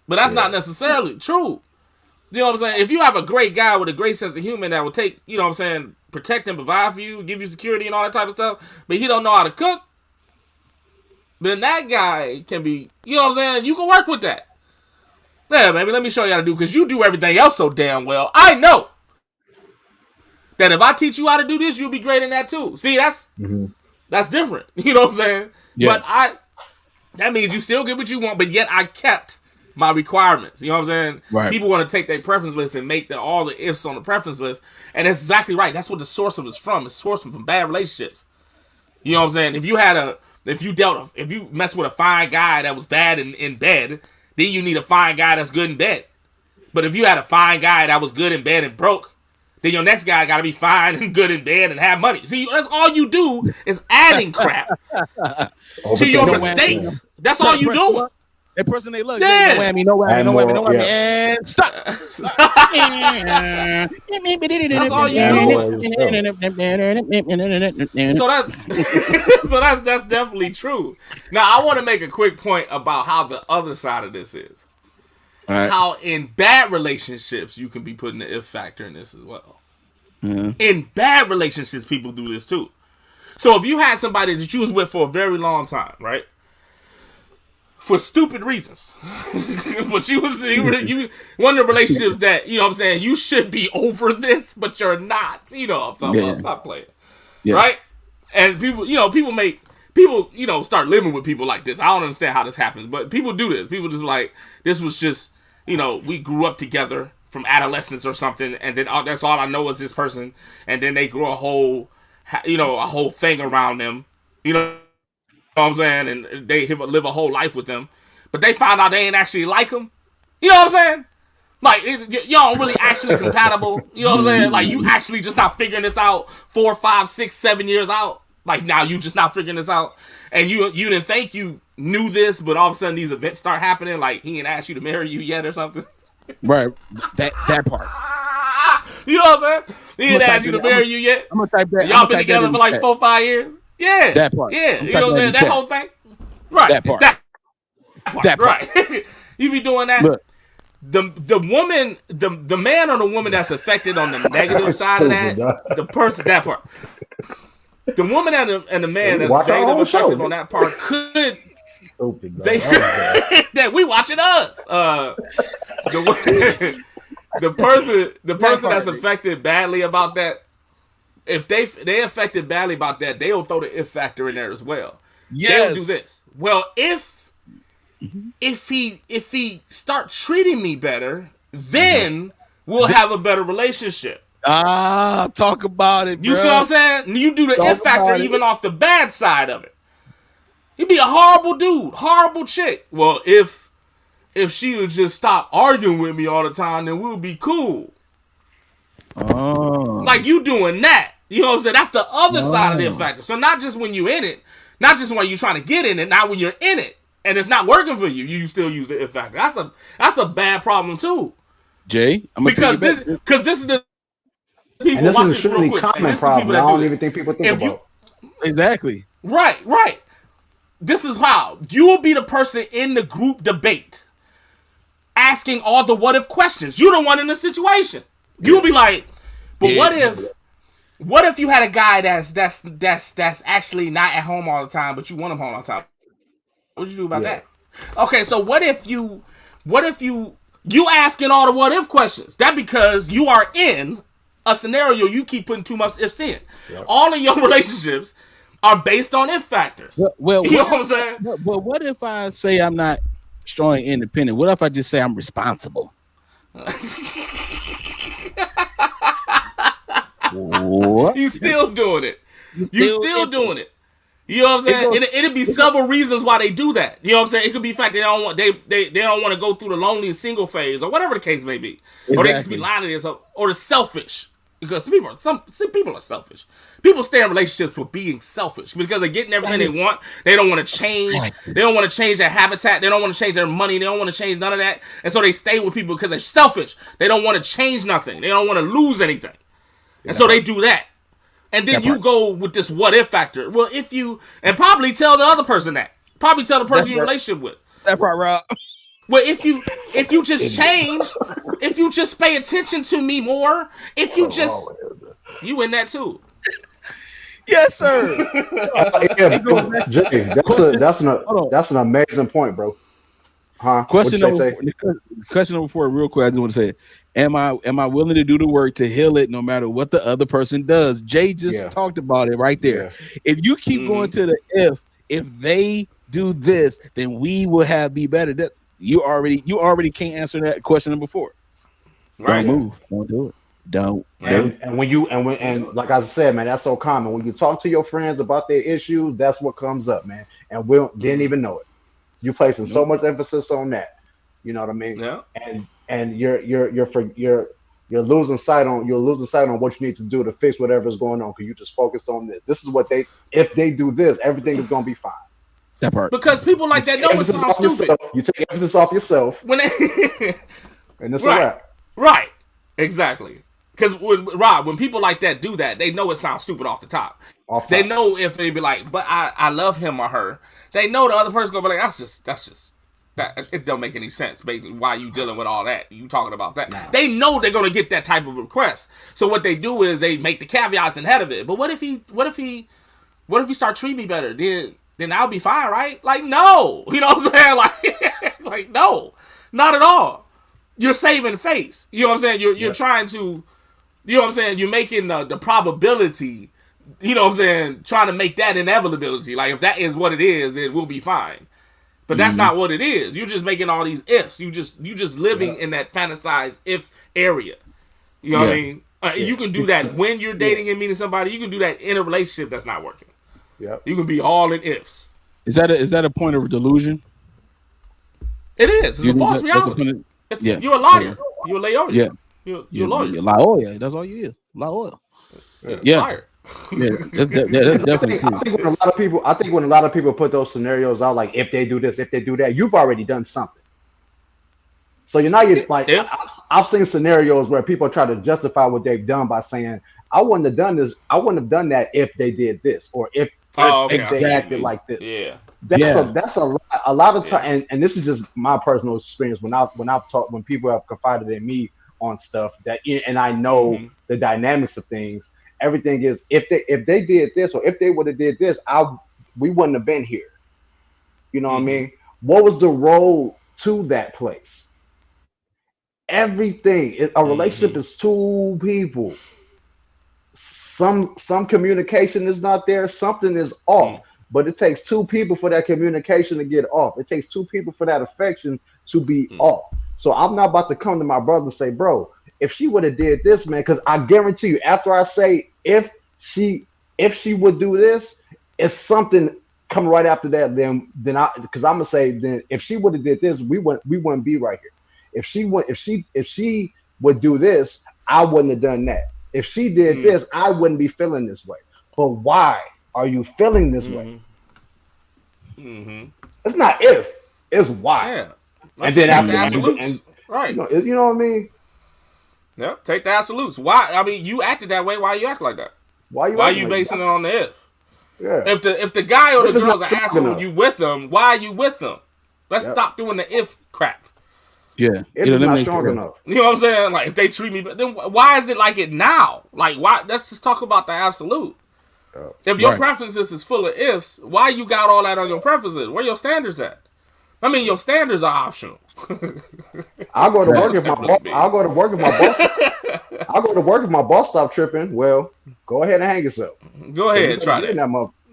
But that's not necessarily true. You know what I'm saying? If you have a great guy with a great sense of humor that will take, you know what I'm saying, protect and provide for you, give you security and all that type of stuff, but he don't know how to cook, then that guy can be, you know what I'm saying? You can work with that. Yeah, baby, let me show you how to do, because you do everything else so damn well. I know that if I teach you how to do this, you'll be great in that too. See, that's different. You know what I'm saying? Yeah. But that means you still get what you want, but yet I kept my requirements. You know what I'm saying? Right. People want to take their preference list and make all the ifs on the preference list. And that's exactly right. That's what the source of it's from. It's sourced from bad relationships. You know what I'm saying? If you mess with a fine guy that was bad in bed, then you need a fine guy that's good in bed. But if you had a fine guy that was good in bed and broke, then your next guy got to be fine and good in bed and have money. See, that's all you do is adding crap to your mistakes. That's all you do. That person they look, no whammy, and stop. That's all you do. So that's definitely true. Now I want to make a quick point about how the other side of this is. Right. How in bad relationships you can be putting the if factor in this as well. Mm-hmm. In bad relationships, people do this too. So if you had somebody that you was with for a very long time, right? For stupid reasons. But you one of the relationships that, you know what I'm saying, you should be over this, but you're not. You know what I'm talking about. Stop playing. Yeah. Right? And people start living with people like this. I don't understand how this happens, but people do this. People just like, this was just, we grew up together from adolescence or something, and then that's all I know is this person, and then they grew a whole thing around them, you know what I'm saying, and they live a whole life with them, but they found out they ain't actually like them. You know what I'm saying? Like, y'all really actually compatible. You know what I'm saying? Like, you actually just not figuring this out 4, 5, 6, 7 years out. Like, now you just not figuring this out. And you didn't think you knew this, but all of a sudden these events start happening. Like, he ain't asked you to marry you yet or something. Right. That part. You know what I'm saying? He ain't asked you to marry you yet. I'm gonna type that. Y'all been together for like 4, 5 years. Yeah. That part. Yeah. You know what I'm saying? That whole thing. Right. That part. That part. Right. You be doing that. Look. The woman, the man or the woman that's affected on the negative side of that, that part. The woman and the man that's negative affected on that part could that we watching us. The person that's affected badly about that, if they affected badly about that, they'll throw the if factor in there as well. Yes. They'll do this. Well, if he start treating me better, then we'll have a better relationship. Talk about it, bro. You see what I'm saying? You do the if factor even off the bad side of it. He'd be a horrible dude, horrible chick. Well, if she would just stop arguing with me all the time, then we'll be cool. Oh. Like you doing that. You know what I'm saying? That's the other side of the F factor. So not just when you're in it, not just when you're trying to get in it, not when you're in it and it's not working for you, you still use the F factor. That's a bad problem too. Jay, because this is the people. And this watch is a this real truly quick. common problem. I don't even think people think about. Exactly. Right. This is how you will be the person in the group debate asking all the what if questions. You're the one in the situation. You'll be like, but what if you had a guy that's actually not at home all the time, but you want him home all the time? What'd you do about that? Okay, so what if you asking all the what if questions? That because you are in a scenario you keep putting too much ifs in. Yep. All of your relationships are based on if factors. Well, you know what I'm saying? But what if I say I'm not strong and independent? What if I just say I'm responsible? What? You still doing it. You still doing it. You know what I'm saying? It'd be several reasons why they do that. You know what I'm saying? It could be the fact they don't want they don't want to go through the lonely single phase or whatever the case may be. Exactly. Or they just be lying to themselves, or they're selfish. Because some people are selfish. People stay in relationships for being selfish because they're getting everything they want. They don't want to change. They don't want to change their habitat. They don't want to change their money. They don't want to change none of that. And so they stay with people because they're selfish. They don't want to change nothing. They don't want to lose anything. And so they do that. And then you go with this what if factor. Well, if you, and probably tell the other person that. Probably tell the person you're in a relationship with. That's right, Rob. Well, if you just change, if you just pay attention to me more, if you just, you in that too. Yes, sir. Jay, that's an amazing point, bro. Huh? Question number 4, real quick. I just want to say, am I willing to do the work to heal it, no matter what the other person does? Jay just talked about it right there. Yeah. If you keep going to the if they do this, then we will be better. That you already can't answer that question number 4. Right. Don't move. Don't do it. Don't. And like I said, man, that's so common. When you talk to your friends about their issues, that's what comes up, man. And we didn't even know it. You're placing so much emphasis on that. You know what I mean? Yeah. And you're losing sight on what you need to do to fix whatever's going on because you just focus on this. This is what if they do this, everything is gonna be fine. That part. Because people like that know it sounds stupid. You take emphasis off yourself. And it's a wrap. Right. Exactly. Because when people like that do that, they know it sounds stupid off the top. They know if they be like, but I love him or her. They know the other person gonna be like, that's just that it don't make any sense. Basically, why you dealing with all that? You talking about that? No. They know they're gonna get that type of request. So what they do is they make the caveats ahead of it. But what if he start treating me better? Then I'll be fine, right? Like, no. You know what I'm saying? Like no. Not at all. You're saving face. You know what I'm saying? You're trying to, you know what I'm saying? You're making the probability, you know what I'm saying, trying to make that inevitability. Like, if that is what it is, it will be fine. But that's not what it is. You're just making all these ifs. You just living in that fantasized if area. You know what I mean? You can do that when you're dating and meeting somebody. You can do that in a relationship that's not working. Yeah. You can be all in ifs. Is that a point of delusion? It is. It's a false reality. You're a liar. You're a lawyer. Yeah. You're a lawyer. You're a lawyer. That's all you is. Lawyer. Yeah. Liar. Yeah, that's definitely true. I think when a lot of people put those scenarios out, like if they do this, if they do that, you've already done something. So you're not like I've seen scenarios where people try to justify what they've done by saying, I wouldn't have done this, I wouldn't have done that if they did this, or if they acted like this. Yeah. That's a lot of time, and this is just my personal experience when people have confided in me on stuff and I know the dynamics of things. Everything is if they did this, or if they would have did this, we wouldn't have been here. You know what I mean? What was the road to that place? Everything. A relationship is two people. Some communication is not there. Something is off. But it takes two people for that communication to get off. It takes two people for that affection to be off. So I'm not about to come to my brother and say, bro, if she would have did this, man, because I guarantee you, after I say if she would do this, it's something coming right after that, then because I'm gonna say then if she would have did this, we wouldn't be right here. If she would do this, I wouldn't have done that. If she did this, I wouldn't be feeling this way. But why are you feeling this way? It's not if, it's why. Yeah. And then after absolutes. Right. You know what I mean? Yeah, take the absolutes. Why? I mean, you acted that way. Why you act like that? Why you basing it on the if? Yeah. If the guy or the girl's an asshole, you with them. Why are you with them? Let's stop doing the if crap. Yeah, it's not strong enough. You know what I'm saying? Like if they treat me, but then why is it like it now? Like why? Let's just talk about the absolute. If your preferences is full of ifs, why you got all that on your preferences? Where your standards at? I mean, your standards are optional. I'll go to work if my boss. I'll go to work if my boss. I'll go to work if my boss stop tripping. Well, go ahead and hang yourself. Go ahead and try that.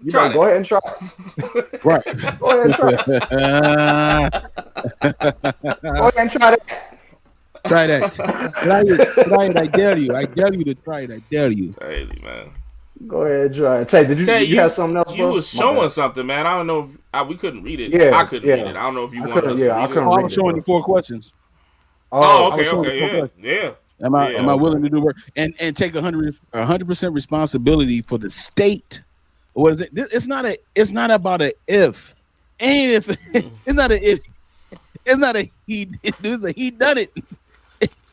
You better go ahead and try it. Right. Go ahead and try it. Go ahead and try that. Try that. Try it. I dare you. I dare you to try it. I dare you. Crazy, man. Go ahead and try it. Tay, did you have something else? You was showing something, man. I don't know if we couldn't read it. Yeah, I couldn't read it. I don't know if you wanted us to read it. I was showing you 4 questions. Okay, yeah. Am I willing to do work and take 100% responsibility for the state? What is it? It's not about a if. And if it's not a if. It's not a he. It's a he done it.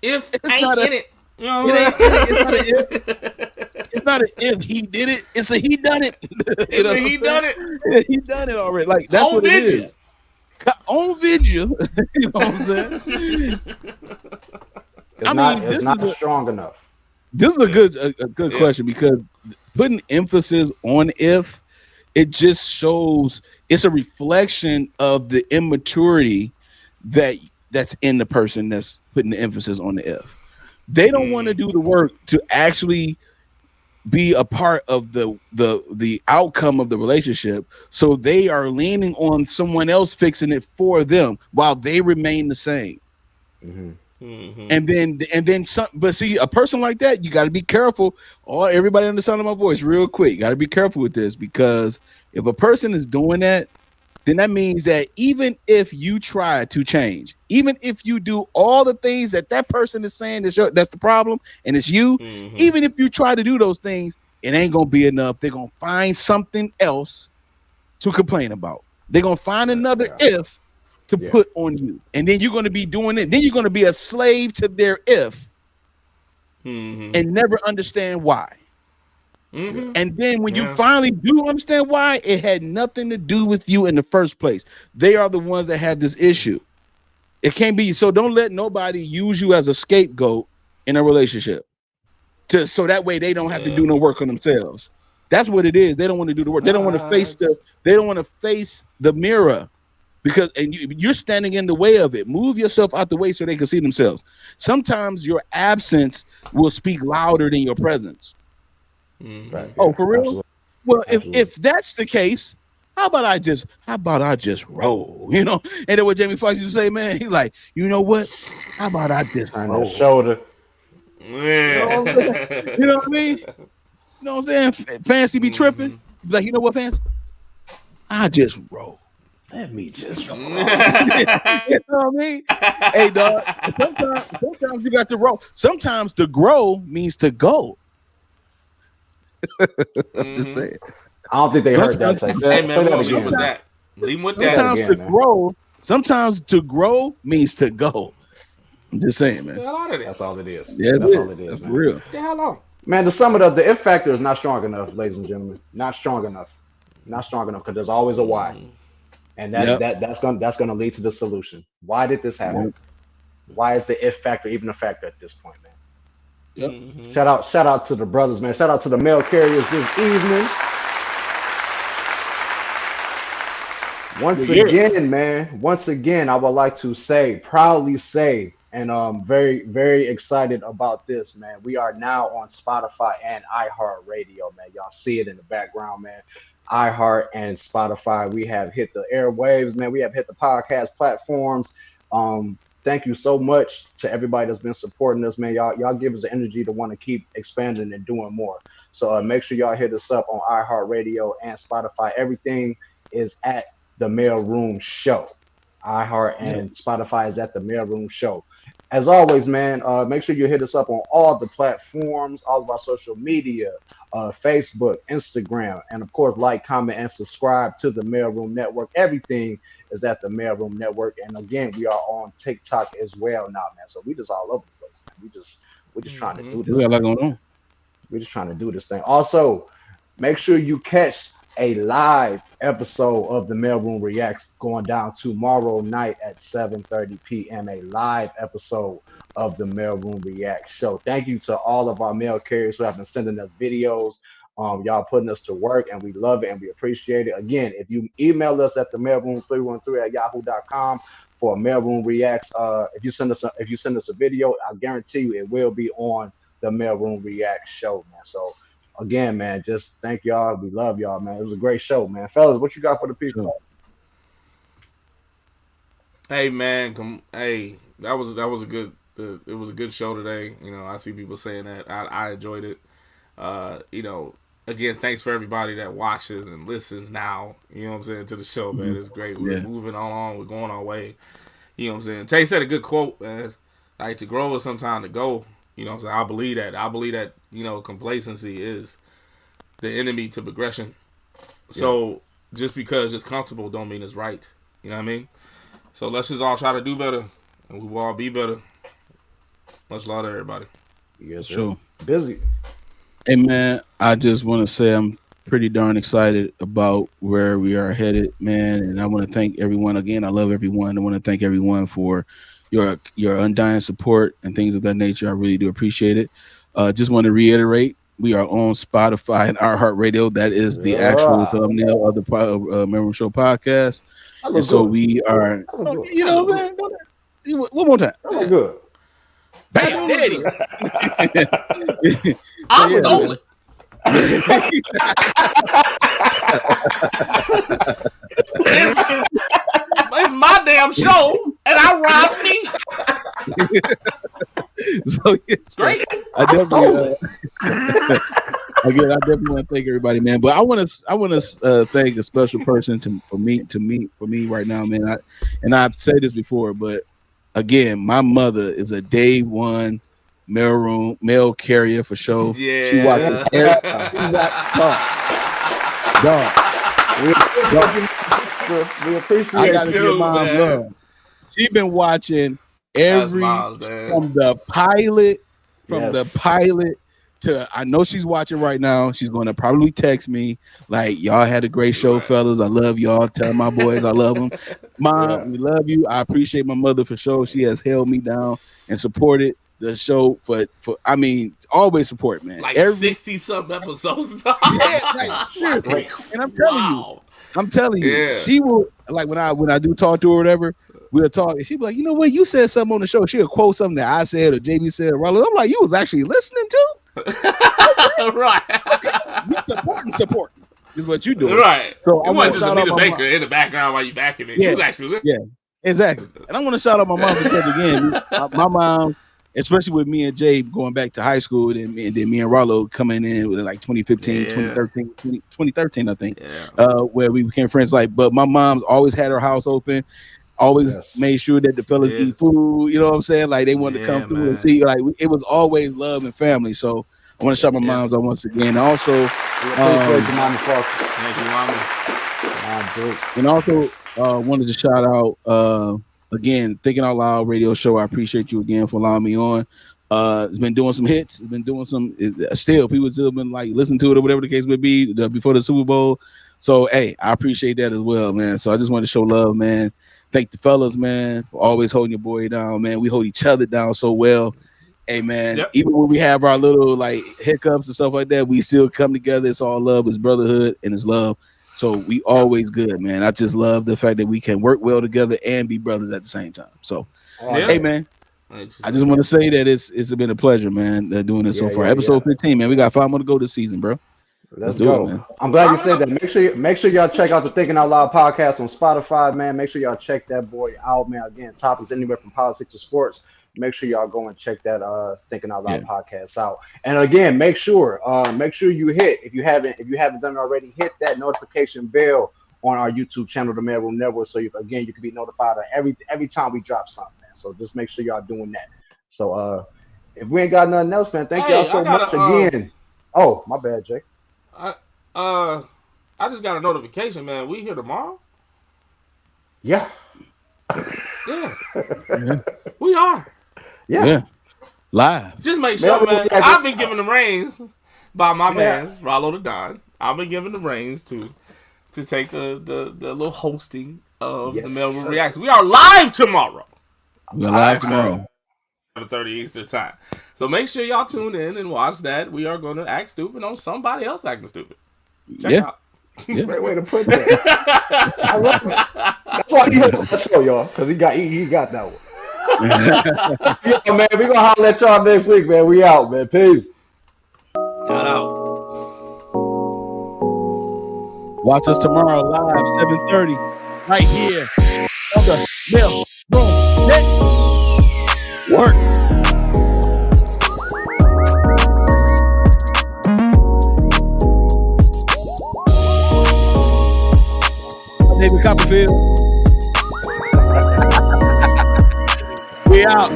If ain't in it. You know what I'm saying? It's not an if he did it. It's a he done it. You know he done it. Yeah, he done it already. Like that's on what it is. On video. You know what I'm saying? It's not strong enough. This is a good question because putting emphasis on if it just shows it's a reflection of the immaturity that's in the person that's putting the emphasis on the if. They don't want to do the work to actually be a part of the outcome of the relationship. So they are leaning on someone else fixing it for them while they remain the same. And then some, but see, a person like that, you got to be careful. Everybody on the sound of my voice, real quick, you got to be careful with this because if a person is doing that, then that means that even if you try to change, even if you do all the things that person is saying that's the problem and it's you, even if you try to do those things, it ain't gonna be enough. They're gonna find something else to complain about. They're gonna find another if to put on you, and then you're gonna be doing it. Then you're gonna be a slave to their if, and never understand why. And then when you finally do understand why, it had nothing to do with you in the first place. They are the ones that have this issue. It can't be. So don't let nobody use you as a scapegoat in a relationship so that way they don't have to do no work on themselves. That's what it is. They don't want to do the work. They don't want to face the mirror because you're standing in the way of it. Move yourself out the way so they can see themselves. Sometimes your absence will speak louder than your presence. Right. Oh, for real? Absolutely. Well, if that's the case, how about I just roll, you know? And then what Jamie Foxx used to say, man, he's like, you know what? How about I just roll? Shoulder. Yeah. You know what I mean? You know what I'm saying? Fancy be tripping. Be like, you know what, Fancy? I just roll. Let me just roll. You know what I mean? Hey, dog. Sometimes you got to roll. Sometimes to grow means to go. Just say it. I don't think they heard that. Hey man, leave him with that. Leave him with that. Sometimes to grow means to go. I'm just saying, man. That's all it is. Yeah, that's all it is. That's man. Real. The hell on. Man, to sum it up, the if factor is not strong enough, ladies and gentlemen. Not strong enough. Not strong enough because there's always a why, and that's gonna lead to the solution. Why did this happen? Why is the if factor even a factor at this point, man? Yep. Shout out to the brothers, man. Shout out to the mail carriers this evening. Once again, I would like to proudly say, and I'm very, very excited about this, man. We are now on Spotify and iHeartRadio, man. Y'all see it in the background, man. iHeart and Spotify. We have hit the airwaves, man. We have hit the podcast platforms. Thank you so much to everybody that's been supporting us, man. Y'all give us the energy to want to keep expanding and doing more. So make sure y'all hit us up on iHeartRadio and Spotify. Everything is at the Mailroom Show. iHeart and Spotify is at the Mailroom Show. As always, man, make sure you hit us up on all the platforms, all of our social media, Facebook, Instagram, and of course, like, comment, and subscribe to the Mailroom Network. Everything is at the Mailroom Network, and again, we are on TikTok as well now, man. So we just all over the place, man. We're just trying to do this. We got a lot going on. We're just trying to do this thing. Also, make sure you catch a live episode of the Mailroom Reacts going down tomorrow night at 7:30 p.m. A live episode of the Mailroom React show. Thank you to all of our mail carriers who have been sending us videos. Y'all putting us to work, and we love it and we appreciate it. Again, if you email us at the mailroom313@yahoo.com for Mailroom Reacts, if you send us a video, I guarantee you it will be on the Mailroom React show, man. So again, man, just thank y'all. We love y'all, man. It was a great show, man. Fellas, what you got for the people? Hey, man, that was a good. It was a good show today. You know, I see people saying that. I enjoyed it. You know, again, thanks for everybody that watches and listens now. You know what I'm saying, to the show, man. It's great. We're moving on. We're going our way. You know what I'm saying. Tay said a good quote, man. Like, to grow is sometime to go. You know what I'm saying? I believe that, you know, complacency is the enemy to progression. So just because it's comfortable don't mean it's right. You know what I mean? So let's just all try to do better, and we will all be better. Much love to everybody. Yes, sure. Busy. Hey, man, I just want to say I'm pretty darn excited about where we are headed, man. And I want to thank everyone again. I love everyone. I want to thank everyone for your undying support and things of that nature. I really do appreciate it. Just want to reiterate, we are on Spotify and iHeartRadio. That is the actual thumbnail of the Maleroom Show podcast. And so we are, you know what I'm saying? One more time. That was good. Bam, I stole it. It's my damn show, and I robbed me. So it's great. I definitely want to thank everybody, man. But I want to thank a special person for me right now, man. I've said this before, but again, my mother is a day one mail carrier for sure. Yeah, she watches every dog. We appreciate I gotta give mom love. She's been watching every from the pilot to, I know she's watching right now. She's going to probably text me like, y'all had a great show, fellas. I love y'all. Tell my boys I love them. Mom, we love you. I appreciate my mother for sure. She has held me down and supported the show for I mean, always support, man. Like 60-something episodes. And I'm telling you, she will, like, when I do talk to her or whatever, we'll talk, and she'll be like, you know what, you said something on the show. She'll quote something that I said or JB said or Rollo. I'm like, you was actually listening to? Right. You supporting is what you doing. Right. So I want just Anita Baker in the background while you backing it. Yeah. He was actually listening. Yeah, exactly. And I want to shout out my mom because, again, my mom, especially with me and Jay going back to high school, and then me and Rollo coming in with like 2015, 2013, I think, where we became friends. Like, but my mom's always had her house open, always made sure that the fellas eat food. You know what I'm saying? Like, they wanted to come through and see. Like, it was always love and family. So I want to shout my moms out once again. And also, wanted to shout out. Again, Thinking Out Loud radio show. I appreciate you again for allowing me on. It's been doing some hits. It's been doing some. People still been like listening to it or whatever the case may be before the Super Bowl. So hey, I appreciate that as well, man. So I just want to show love, man. Thank the fellas, man, for always holding your boy down, man. We hold each other down so well. Hey, man, even when we have our little like hiccups and stuff like that, we still come together. It's all love. It's brotherhood and it's love. So we always good, man. I just love the fact that we can work well together and be brothers at the same time. So, hey, man, I just want to say that it's been a pleasure, man, doing this so far. Episode 15, man. We got 5 more to go this season, bro. Let's do it, man. I'm glad you said that. Make sure y'all check out the Thinking Out Loud podcast on Spotify, man. Make sure y'all check that boy out, man. Again, topics anywhere from politics to sports. Make sure y'all go and check that Thinking Out Loud podcast out. And again, make sure you hit, if you haven't done it already, hit that notification bell on our YouTube channel, the Maleroom Network. So you can be notified of every time we drop something, man. So just make sure y'all doing that. So if we ain't got nothing else, man, thank y'all so much again. Oh, my bad, Jake. I just got a notification, man. We here tomorrow? Yeah. Yeah. We are. Yeah. Live. Just make sure, man. I've been given the reins by my man, Rollo the Don. I've been given the reins to take the little hosting of the Maleroom Reacts. We are live tomorrow. We're live tomorrow. 7:30 Eastern time. So make sure y'all tune in and watch that. We are going to act stupid on somebody else acting stupid. Check it out. Yeah. Great way to put that. I love it. That's why he hosts the show, y'all, because he got that one. Yeah, man, we gonna holler at y'all next week, man. We out, man. Peace. Shout out. Watch us tomorrow live, 7:30, right here on the Maleroom Network. David Copperfield. We out.